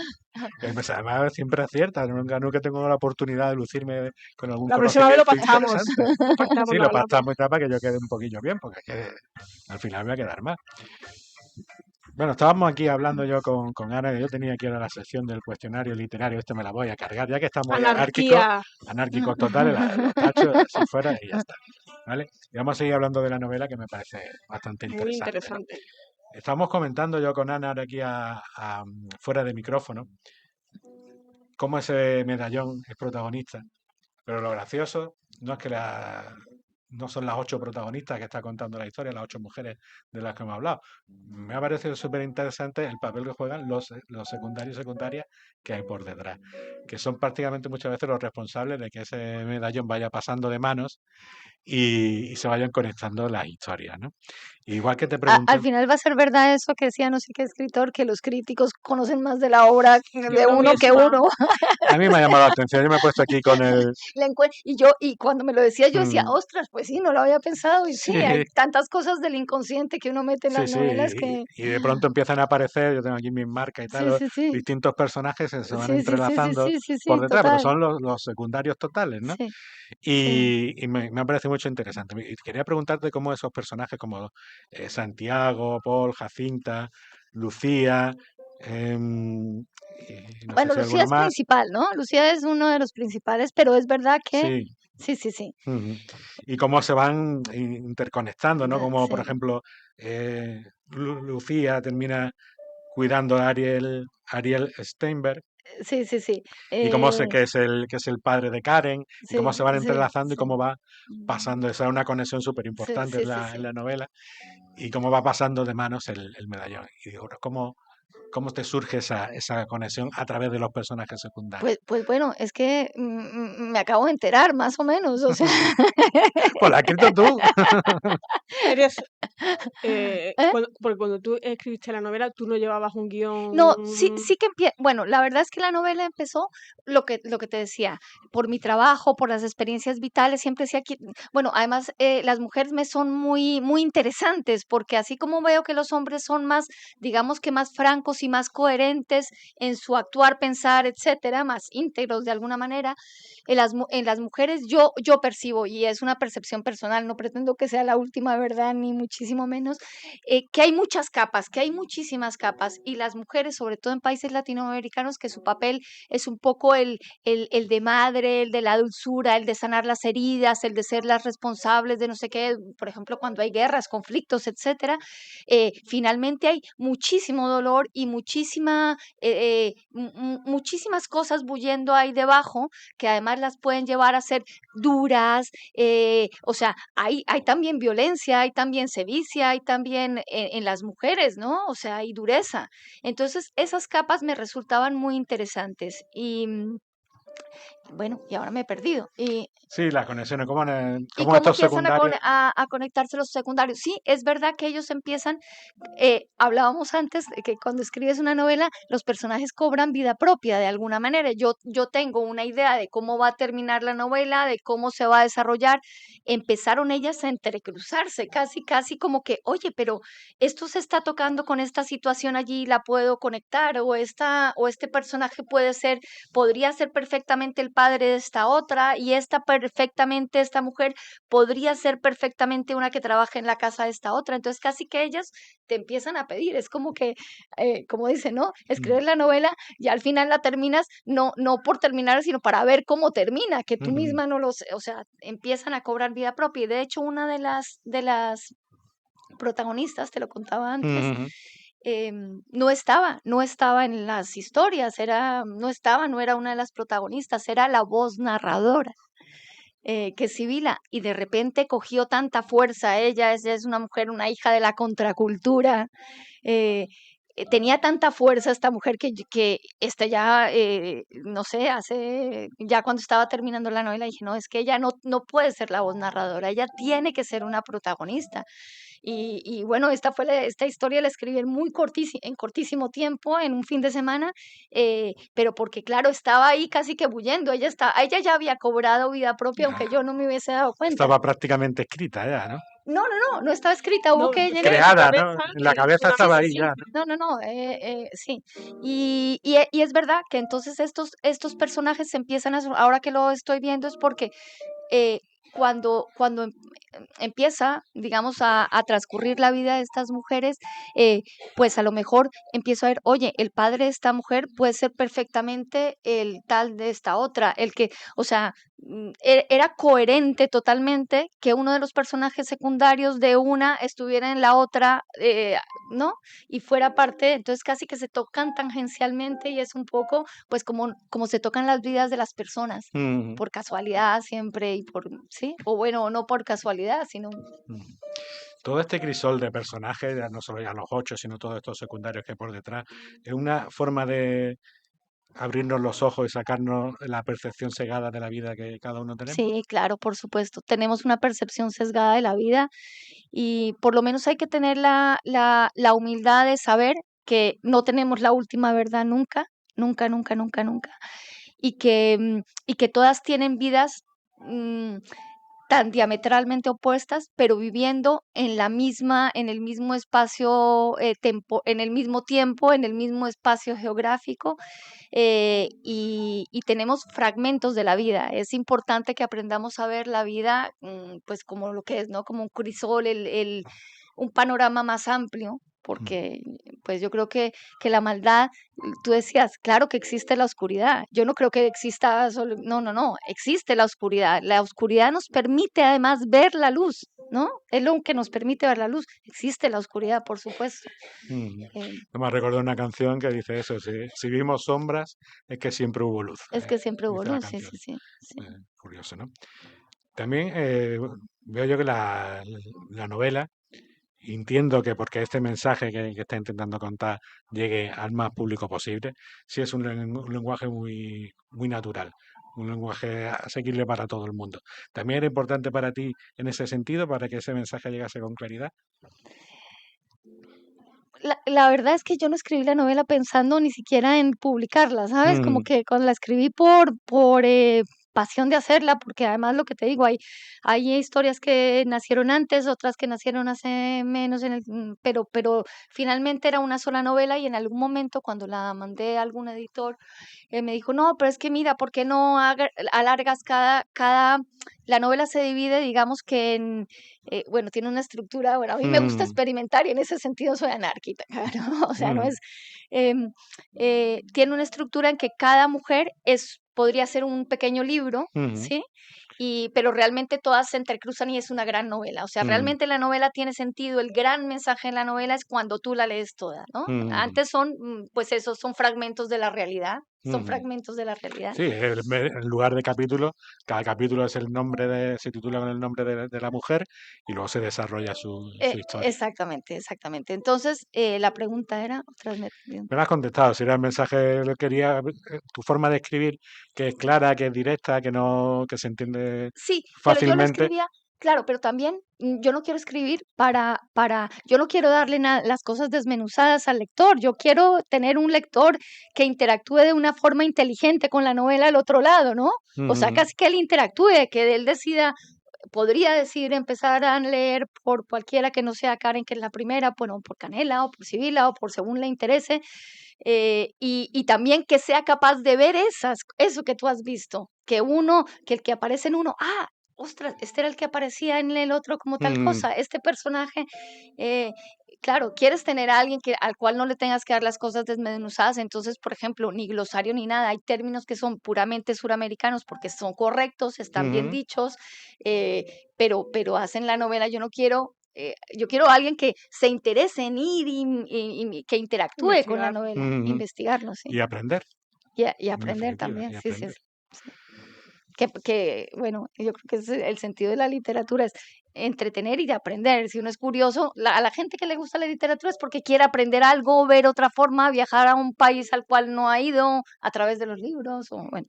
Pues además siempre acierta, nunca tengo la oportunidad de lucirme con algún La próxima vez lo conocimiento pactamos. interesante. Sí, lo No, pactamos y tal para que yo quede un poquillo bien, porque es que al final me va a quedar mal. Bueno, estábamos aquí hablando yo con Ana, que yo tenía aquí ahora la sección del cuestionario literario, me la voy a cargar, ya que estamos Anarquía. anárquicos totales, los tachos así fuera y ya está. ¿Vale? Y vamos a seguir hablando de la novela que me parece bastante Muy interesante. ¿no? interesante. Estamos comentando yo con Ana ahora aquí fuera de micrófono cómo ese medallón es protagonista, pero lo gracioso no es que no son las 8 protagonistas que está contando la historia, las 8 mujeres de las que hemos hablado. Me ha parecido súper interesante el papel que juegan los secundarios y secundarias que hay por detrás, que son prácticamente muchas veces los responsables de que ese medallón vaya pasando de manos y se vayan conectando las historias, ¿no? Igual que te pregunté... Al final va a ser verdad eso que decía no sé qué escritor, que los críticos conocen más de la obra de uno que uno. A mí me ha llamado la atención, yo me he puesto aquí con el... Y cuando me lo decía yo decía, ostras, pues sí, no lo había pensado. Y sí, hay tantas cosas del inconsciente que uno mete en las novelas que... Y de pronto empiezan a aparecer, yo tengo aquí mis marcas y tal, distintos personajes se van entrelazando por detrás, total. pero son los secundarios totales, ¿no? Y me ha parecido mucho interesante. Y quería preguntarte cómo esos personajes como Santiago, Paul, Jacinta, Lucía... bueno, Lucía es principal, ¿no? Lucía es uno de los principales, pero es verdad que... Sí. Y cómo se van interconectando, ¿no? Como, por ejemplo, Lucía termina cuidando a Ariel Steinberg. Sí. Y cómo que es el padre de Karen, y cómo se van entrelazando y cómo va pasando. Esa es una conexión súper importante en la novela. Y cómo va pasando de manos el medallón. Y digo, ¿cómo ¿Cómo te surge esa conexión a través de los personajes secundarios? Pues bueno, es que me acabo de enterar, más o menos, o sea, Pues la has escrito tú. Eres, ¿eh? porque cuando tú escribiste la novela, tú no llevabas un No, sí, guión. sí que bueno, la verdad es que la novela empezó lo que te decía, por mi trabajo, por las experiencias vitales, siempre decía que, bueno, además las mujeres me son muy, muy interesantes, porque así como veo que los hombres son más, digamos que más francos y más coherentes en su actuar, pensar, etcétera, más íntegros de alguna manera, en las mujeres yo percibo, y es una percepción personal, no pretendo que sea la última verdad, ni muchísimo menos, que hay muchas capas, que hay muchísimas capas, y las mujeres, sobre todo en países latinoamericanos, que su papel es un poco el de madre, el de la dulzura, el de sanar las heridas, el de ser las responsables de no sé qué, por ejemplo, cuando hay guerras, conflictos, etcétera, finalmente hay muchísimo dolor y muchísimas cosas bullendo ahí debajo, que además las pueden llevar a ser duras, o sea, hay también violencia, hay también sevicia, hay también en las mujeres, ¿no? O sea, hay dureza. Entonces, esas capas me resultaban muy interesantes y bueno, y ahora me he perdido. Sí, las conexiones, ¿Y cómo cómo estos empiezan secundarios. a conectarse los secundarios? Sí, es verdad que ellos empiezan, hablábamos antes de que cuando escribes una novela, los personajes cobran vida propia de alguna manera. Yo tengo una idea de cómo va a terminar la novela, de cómo se va a desarrollar. Empezaron ellas a entrecruzarse, casi, casi como que, oye, pero esto se está tocando con esta situación allí, la puedo conectar, o este personaje podría ser perfectamente el padre de esta otra, y esta mujer podría ser perfectamente una que trabaja en la casa de esta otra. Entonces casi que ellas te empiezan a pedir, es como que, como dicen, ¿no? Mm, Escribes la novela y al final la terminas, no por terminar, sino para ver cómo termina, que tú ujú, misma no lo sé, o sea, empiezan a cobrar vida propia. Y de hecho, una de las protagonistas, te lo contaba antes, ujú. no estaba en las historias, no era una de las protagonistas, era la voz narradora, que es Sibila, y de repente cogió tanta fuerza ella es una mujer, una hija de la contracultura, eh, tenía tanta fuerza esta mujer que esta ya, no sé, ya cuando estaba terminando la novela dije, no, es que ella no puede ser la voz narradora, ella tiene que ser una protagonista. Y bueno, esta historia la escribí en cortísimo tiempo, en un fin de semana, pero porque claro, estaba ahí casi que bullendo, ella ya había cobrado vida propia, aunque yo Ya, no me hubiese dado cuenta. estaba prácticamente escrita ya, ¿no? No estaba escrita, hubo No, que en tu llenar. Creada, ¿no? cabeza, En la en tu cabeza Sí, estaba sí, ahí sí. ya, ¿no? No, sí. Y es verdad que entonces estos personajes se empiezan ahora que lo estoy viendo, es porque eh, cuando empieza, digamos, a transcurrir la vida de estas mujeres, pues a lo mejor empiezo a ver, oye, el padre de esta mujer puede ser perfectamente el tal de esta otra, o sea, era coherente totalmente que uno de los personajes secundarios de una estuviera en la otra, ¿no? Y fuera parte, entonces casi que se tocan tangencialmente y es un poco, pues como se tocan las vidas de las personas Ujú, por casualidad siempre ¿sí? O bueno, no por casualidad, sino ujú. Todo este crisol de personajes, ya no solo ya los 8, sino todos estos secundarios que hay por detrás, es una forma de abrirnos los ojos y sacarnos la percepción cegada de la vida que cada uno tenemos. sí, claro, por supuesto. Tenemos una percepción sesgada de la vida y por lo menos hay que tener la humildad de saber que no tenemos la última verdad nunca, nunca, nunca, nunca, nunca. Y que todas tienen vidas mm, tan diametralmente opuestas, pero viviendo en el mismo espacio, en el mismo tiempo, en el mismo espacio geográfico, y tenemos fragmentos de la vida. Es importante que aprendamos a ver la vida, pues como lo que es, ¿no? Como un crisol, un panorama más amplio, Mm. porque pues yo creo que la maldad, tú decías, claro que existe la oscuridad. Yo no creo que exista solo, no, existe la oscuridad. La oscuridad nos permite además ver la luz, ¿no? Es lo que nos permite ver la luz. Existe la oscuridad, por supuesto. Mm. Eh, Yo me recuerdo una canción que dice eso, si vimos sombras es que siempre hubo luz, es que siempre hubo dice la luz, sí, canción. sí, sí, sí. Curioso, ¿no? También veo yo que la novela entiendo que porque este mensaje que está intentando contar llegue al más público posible, sí es un lenguaje muy, muy natural, un lenguaje asequible para todo el mundo. ¿También era importante para ti en ese sentido, para que ese mensaje llegase con claridad? La verdad es que yo no escribí la novela pensando ni siquiera en publicarla, ¿sabes? Como Mm, que cuando la escribí por pasión de hacerla, porque además lo que te digo, hay historias que nacieron antes, otras que nacieron hace menos, pero finalmente era una sola novela y en algún momento cuando la mandé a algún editor, me dijo, no, pero es que mira, ¿por qué no alargas la novela se divide, digamos que bueno, tiene una estructura, bueno, a mí me gusta mm, experimentar y en ese sentido soy anárquica, ¿no? O sea, no mm, es, em, tiene una estructura en que cada mujer podría ser un pequeño libro, mm, ¿sí? Pero realmente todas se entrecruzan y es una gran novela. O sea, mm, realmente la novela tiene sentido, el gran mensaje de la novela es cuando tú la lees toda, ¿no? mm, Antes pues esos son fragmentos de la realidad, son mm. fragmentos de la realidad. Sí, en lugar de capítulo, cada capítulo es el nombre se titula con el nombre de la mujer y luego se desarrolla su historia. Exactamente, exactamente. Entonces, la pregunta era, otra vez Me lo has contestado, si era el mensaje lo quería, tu forma de escribir, que es clara, que es directa, que no, que se entiende sí, pero yo lo fácilmente. escribía, claro, pero también yo no quiero escribir yo no quiero darle las cosas desmenuzadas al lector, yo quiero tener un lector que interactúe de una forma inteligente con la novela al otro lado, ¿no? O sea, Ujú, casi que él interactúe, que él decida, podría decir, empezar a leer por cualquiera que no sea Karen, que es la primera, bueno, por Canela o por Sibila o por según le interese, y también que sea capaz de ver eso que tú has visto, que el que aparece en uno, ostras, este era el que aparecía en el otro como tal ujú, cosa, este personaje, eh, claro, quieres tener a alguien al cual no le tengas que dar las cosas desmenuzadas, entonces, por ejemplo, ni glosario ni nada, hay términos que son puramente suramericanos porque son correctos, están bien ujú, dichos, pero hacen la novela, yo quiero a alguien que se interese en ir y que interactúe con la Investigar. novela, ujú. investigarlo, sí, Y aprender, y en aprender definitiva, también, y sí, sí, aprender. sí. Sí. Bueno, yo creo que es el sentido de la literatura es entretener y de aprender. Si uno es curioso, a la gente que le gusta la literatura es porque quiere aprender algo, ver otra forma, viajar a un país al cual no ha ido a través de los libros, o bueno,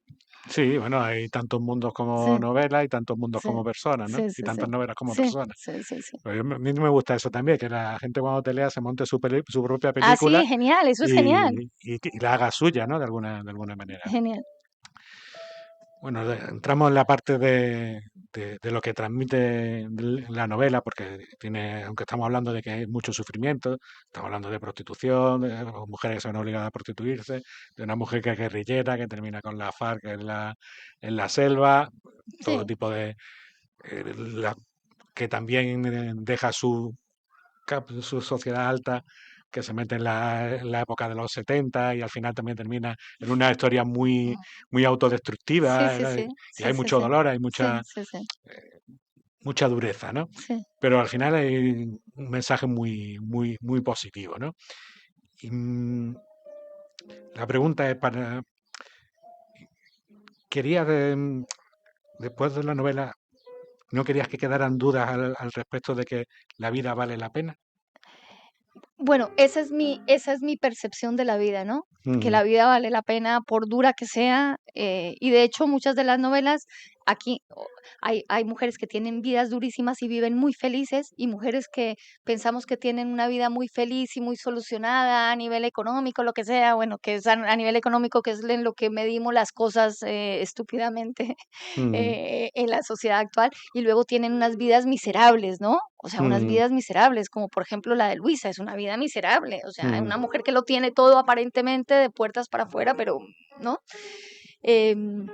Sí, bueno, hay tantos mundos como sí, novelas y tantos mundos sí, como personas, ¿no? sí, Y sí, sí, tantas novelas como sí, personas. sí, sí, sí. Pues a mí me gusta eso también, que la gente cuando te lea se monte su propia Ah, película sí, genial, eso es genial, y la haga suya, ¿no? De alguna manera. genial. Bueno, entramos en la parte de lo que transmite la novela, porque tiene, aunque estamos hablando de que hay mucho sufrimiento, estamos hablando de prostitución, de mujeres que se ven obligadas a prostituirse, de una mujer que es guerrillera, que termina con la FARC en la selva, todo Sí, tipo de... que también deja su sociedad alta, que se mete en la época de los 70 y al final también termina en una historia muy, muy sí, autodestructiva, sí, sí, y sí, hay sí, mucho sí, dolor, hay sí, sí, sí, mucha dureza, ¿no? sí. Pero al final hay un mensaje muy, muy, muy positivo, ¿no? Y, la pregunta es ¿querías, después de la novela, no querías que quedaran dudas al respecto de que la vida vale la pena? Bueno, esa es mi percepción de la vida, ¿no? Que Ujú, la vida vale la pena por dura que sea, y de hecho muchas de las novelas aquí hay mujeres que tienen vidas durísimas y viven muy felices y mujeres que pensamos que tienen una vida muy feliz y muy solucionada a nivel económico, lo que sea, bueno, que es a nivel económico, que es en lo que medimos las cosas estúpidamente ujú, en la sociedad actual y luego tienen unas vidas miserables, ¿no? O sea, unas ujú, vidas miserables, como por ejemplo la de Luisa, es una vida miserable, o sea, ujú. una mujer que lo tiene todo aparentemente de puertas para afuera, pero no. Em,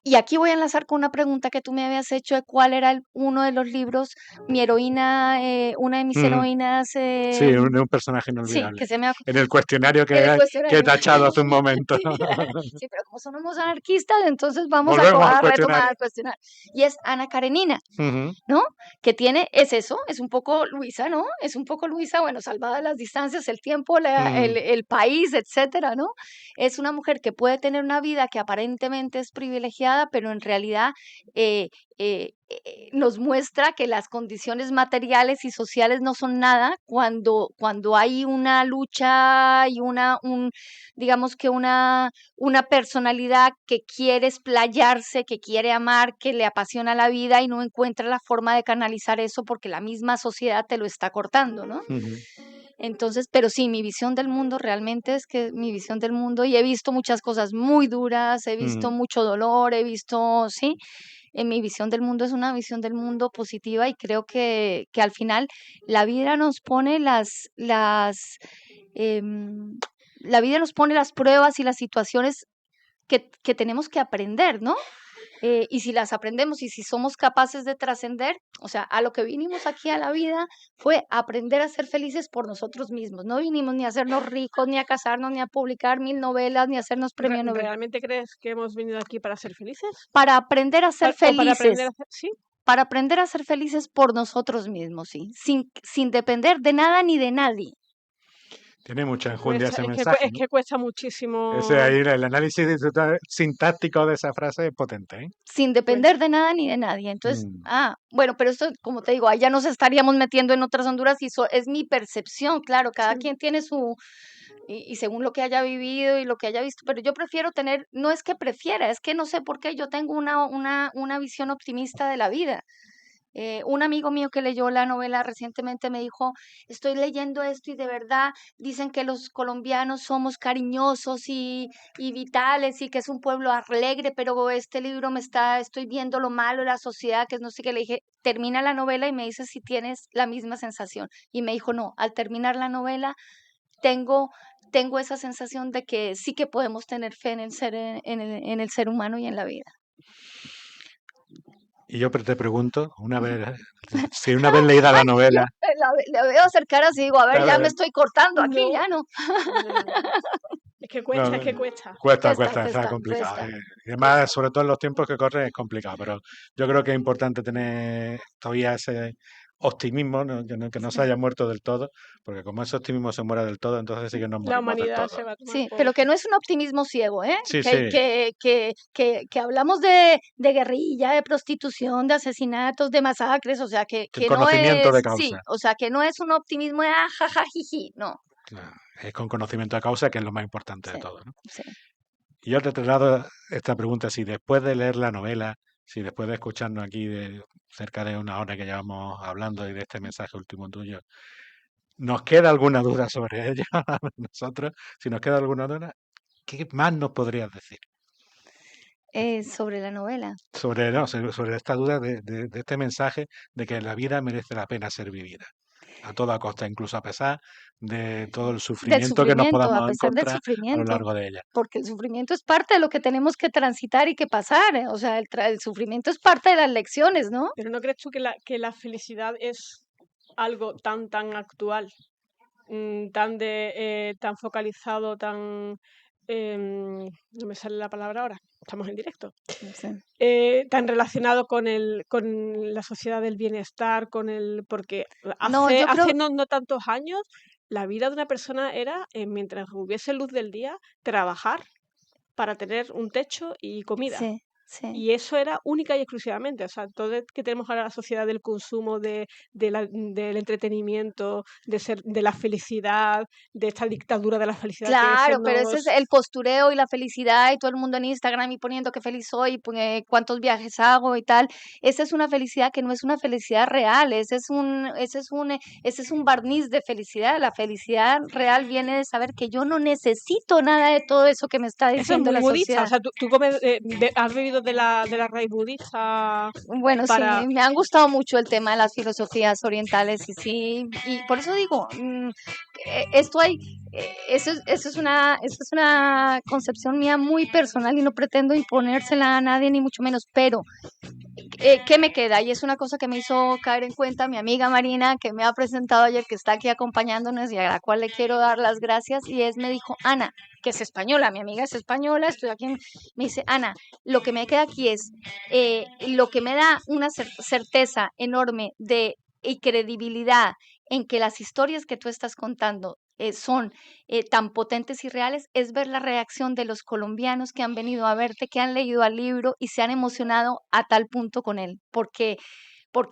y aquí voy a enlazar con una pregunta que tú me habías hecho de cuál era uno de los libros, mi heroína, una de mis Ujú. heroínas, Sí, un personaje sí, inolvidable. que se me ha En el cuestionario en el que he cuestionario. tachado hace un momento. Sí, pero como somos anarquistas, entonces vamos Volvemos al a retomar cuestionario. a cuestionar. Y es Ana Karenina. Ujú, ¿No? Que es eso, es un poco Luisa, ¿no? Es un poco Luisa, bueno, salvada de las distancias, el tiempo, ujú, el país, etcétera, ¿no? Es una mujer que puede tener una vida que aparentemente es privilegiada privada, pero en realidad nos muestra que las condiciones materiales y sociales no son nada cuando hay una lucha y digamos que una personalidad que quiere explayarse, que quiere amar, que le apasiona la vida y no encuentra la forma de canalizar eso porque la misma sociedad te lo está cortando, ¿no? Entonces, pero sí, mi visión del mundo realmente es que mi visión del mundo, y he visto muchas cosas muy duras, he visto mucho dolor, he visto, sí, mi visión del mundo es una visión del mundo positiva y creo que al final la vida nos pone la vida nos pone las pruebas y las situaciones que tenemos que aprender, ¿no? Y si las aprendemos y si somos capaces de trascender, o sea, a lo que vinimos aquí a la vida fue aprender a ser felices por nosotros mismos. No vinimos ni a hacernos ricos, ni a casarnos, ni a publicar 1000 novelas, ni a hacernos premio Nobel. ¿Realmente crees que hemos venido aquí para ser felices? Para aprender a ser felices. Para aprender a ¿Sí? Para aprender a ser felices por nosotros mismos, sí. Sin depender de nada ni de nadie. Tiene mucha enjundia ese mensaje. Es que cuesta muchísimo. Ese ahí, el análisis sintáctico de esa frase es potente, ¿eh? Sin depender de nada ni de nadie. Entonces, bueno, pero esto, como te digo, allá nos estaríamos metiendo en otras honduras y eso es mi percepción, claro, cada quien tiene su, y según lo que haya vivido y lo que haya visto, pero yo prefiero tener, no es que prefiera, es que no sé por qué yo tengo una visión optimista de la vida. Un amigo mío que leyó la novela recientemente me dijo, estoy leyendo esto y de verdad dicen que los colombianos somos cariñosos y vitales y que es un pueblo alegre, pero este libro estoy viendo lo malo de la sociedad, que es no sé qué. Le dije, termina la novela y me dices si tienes la misma sensación. Y me dijo, no, al terminar la novela tengo esa sensación de que sí que podemos tener fe en el ser humano y en la vida. Y yo te pregunto, si una vez leída la novela... La veo acercar así, digo, a ver, ya me estoy cortando aquí, ya no. Es que cuesta, es que cuesta. Cuesta, está complicado. Y además, sobre todo en los tiempos que corren, es complicado, pero yo creo que es importante tener todavía ese optimismo, ¿no? Que no se haya muerto del todo, porque como ese optimismo se muere del todo, entonces sí que nos morimos la humanidad del todo. Se va a tomar sí, pero que no es un optimismo ciego, ¿eh? Sí, que hablamos de guerrilla, de prostitución, de asesinatos, de masacres, o sea, que no conocimiento es... de causa. Sí, o sea, que no es un optimismo de jajajiji, no. Es con conocimiento de causa, que es lo más importante de todo, ¿no? Sí. Y yo te traslado esta pregunta, si después de leer la novela, si después de escucharnos aquí de cerca de una hora que llevamos hablando y de este mensaje último tuyo, ¿nos queda alguna duda sobre ello a nosotros? Si nos queda alguna duda, ¿qué más nos podrías decir? Sobre la novela. Sobre esta duda de este mensaje de que la vida merece la pena ser vivida. A toda costa, incluso a pesar de todo el sufrimiento que nos podamos encontrar a lo largo de ella. Porque el sufrimiento es parte de lo que tenemos que transitar y que pasar, ¿eh? O sea, el sufrimiento es parte de las lecciones, ¿no? Pero ¿no crees tú que la felicidad es algo tan actual, tan focalizado, tan... no me sale la palabra ahora, estamos en directo. Sí. Tan relacionado con la sociedad del bienestar, porque hace no tantos años la vida de una persona era, mientras hubiese luz del día, trabajar para tener un techo y comida. Sí. Y eso era única y exclusivamente, o sea, todo que tenemos ahora la sociedad del consumo, del entretenimiento, de la felicidad, de esta dictadura de la felicidad. Claro, pero ese es el postureo y la felicidad y todo el mundo en Instagram y poniendo qué feliz soy, cuántos viajes hago y tal. Esa es una felicidad que no es una felicidad real, ese es un barniz de felicidad. La felicidad real viene de saber que yo no necesito nada de todo eso que me está diciendo la sociedad. O sea, tú has vivido de la raíz budista. Bueno, sí, me han gustado mucho el tema de las filosofías orientales y por eso digo, eso es una concepción mía muy personal y no pretendo imponérsela a nadie ni mucho menos, pero ¿qué me queda? Y es una cosa que me hizo caer en cuenta mi amiga Marina, que me ha presentado ayer, que está aquí acompañándonos y a la cual le quiero dar las gracias, me dijo, Ana, que es española, mi amiga es española, estoy aquí, me dice, Ana, lo que me queda aquí es, lo que me da una certeza enorme y credibilidad en que las historias que tú estás contando son tan potentes y reales, es ver la reacción de los colombianos que han venido a verte, que han leído el libro y se han emocionado a tal punto con él, porque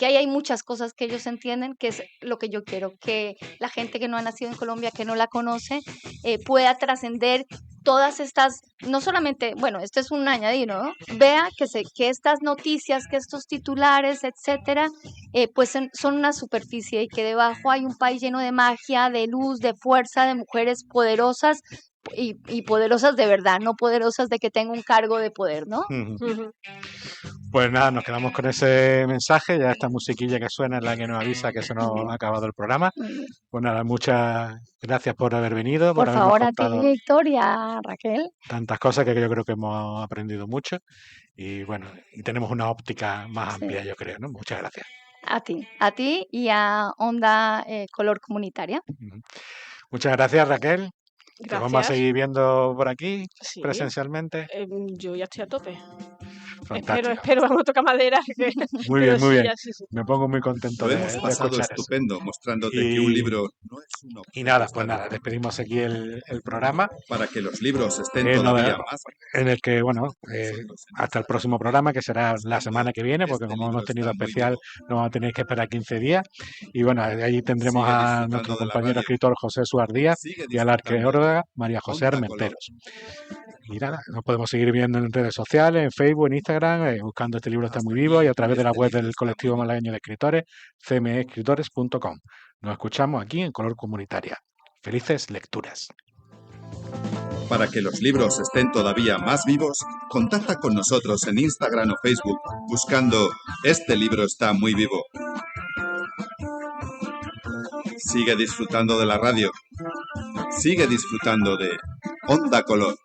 ahí hay muchas cosas que ellos entienden, que es lo que yo quiero, que la gente que no ha nacido en Colombia, que no la conoce, pueda trascender todas estas, no solamente, bueno, esto es un añadido, ¿no? Vea que estas noticias, que estos titulares, etcétera, pues son una superficie y que debajo hay un país lleno de magia, de luz, de fuerza, de mujeres poderosas y poderosas de verdad, no poderosas de que tenga un cargo de poder, ¿no? Pues nada, nos quedamos con ese mensaje, ya esta musiquilla que suena es la que nos avisa que se nos ha acabado el programa. Pues nada, muchas gracias por haber venido, Por habernos favor, a ti, contado Victoria, Raquel. tantas cosas que yo creo que hemos aprendido mucho y bueno, y tenemos una óptica más amplia, yo creo, ¿no? Muchas gracias. A ti y a Onda Color Comunitaria. Muchas gracias, Raquel. Te vamos a Gracias. seguir viendo por aquí Sí. presencialmente. Yo ya estoy a tope. Fantástico. Espero, vamos a tocar madera. Muy bien, muy bien. Ya, sí. Me pongo muy contento Lo de hemos pasado escuchar eso. estupendo mostrándote que un libro no es un objeto Y nada, pues estático, nada, despedimos aquí el programa. para que los libros estén todavía más. En el que, bueno, hasta el próximo programa, que será la semana que viene, porque como hemos tenido especial, no vamos a tener que esperar 15 días. Y bueno, de allí tendremos a nuestro compañero escritor José Suardía y a la arqueóloga María José Armenteros. Y nada, nos podemos seguir viendo en redes sociales, en Facebook, en Instagram, buscando Este libro está muy vivo y a través de la web del colectivo malagueño de escritores, cmeescritores.com. Nos escuchamos aquí en Color Comunitaria. Felices lecturas. Para que los libros estén todavía más vivos, contacta con nosotros en Instagram o Facebook buscando Este libro está muy vivo. Sigue disfrutando de la radio. Sigue disfrutando de Onda Color.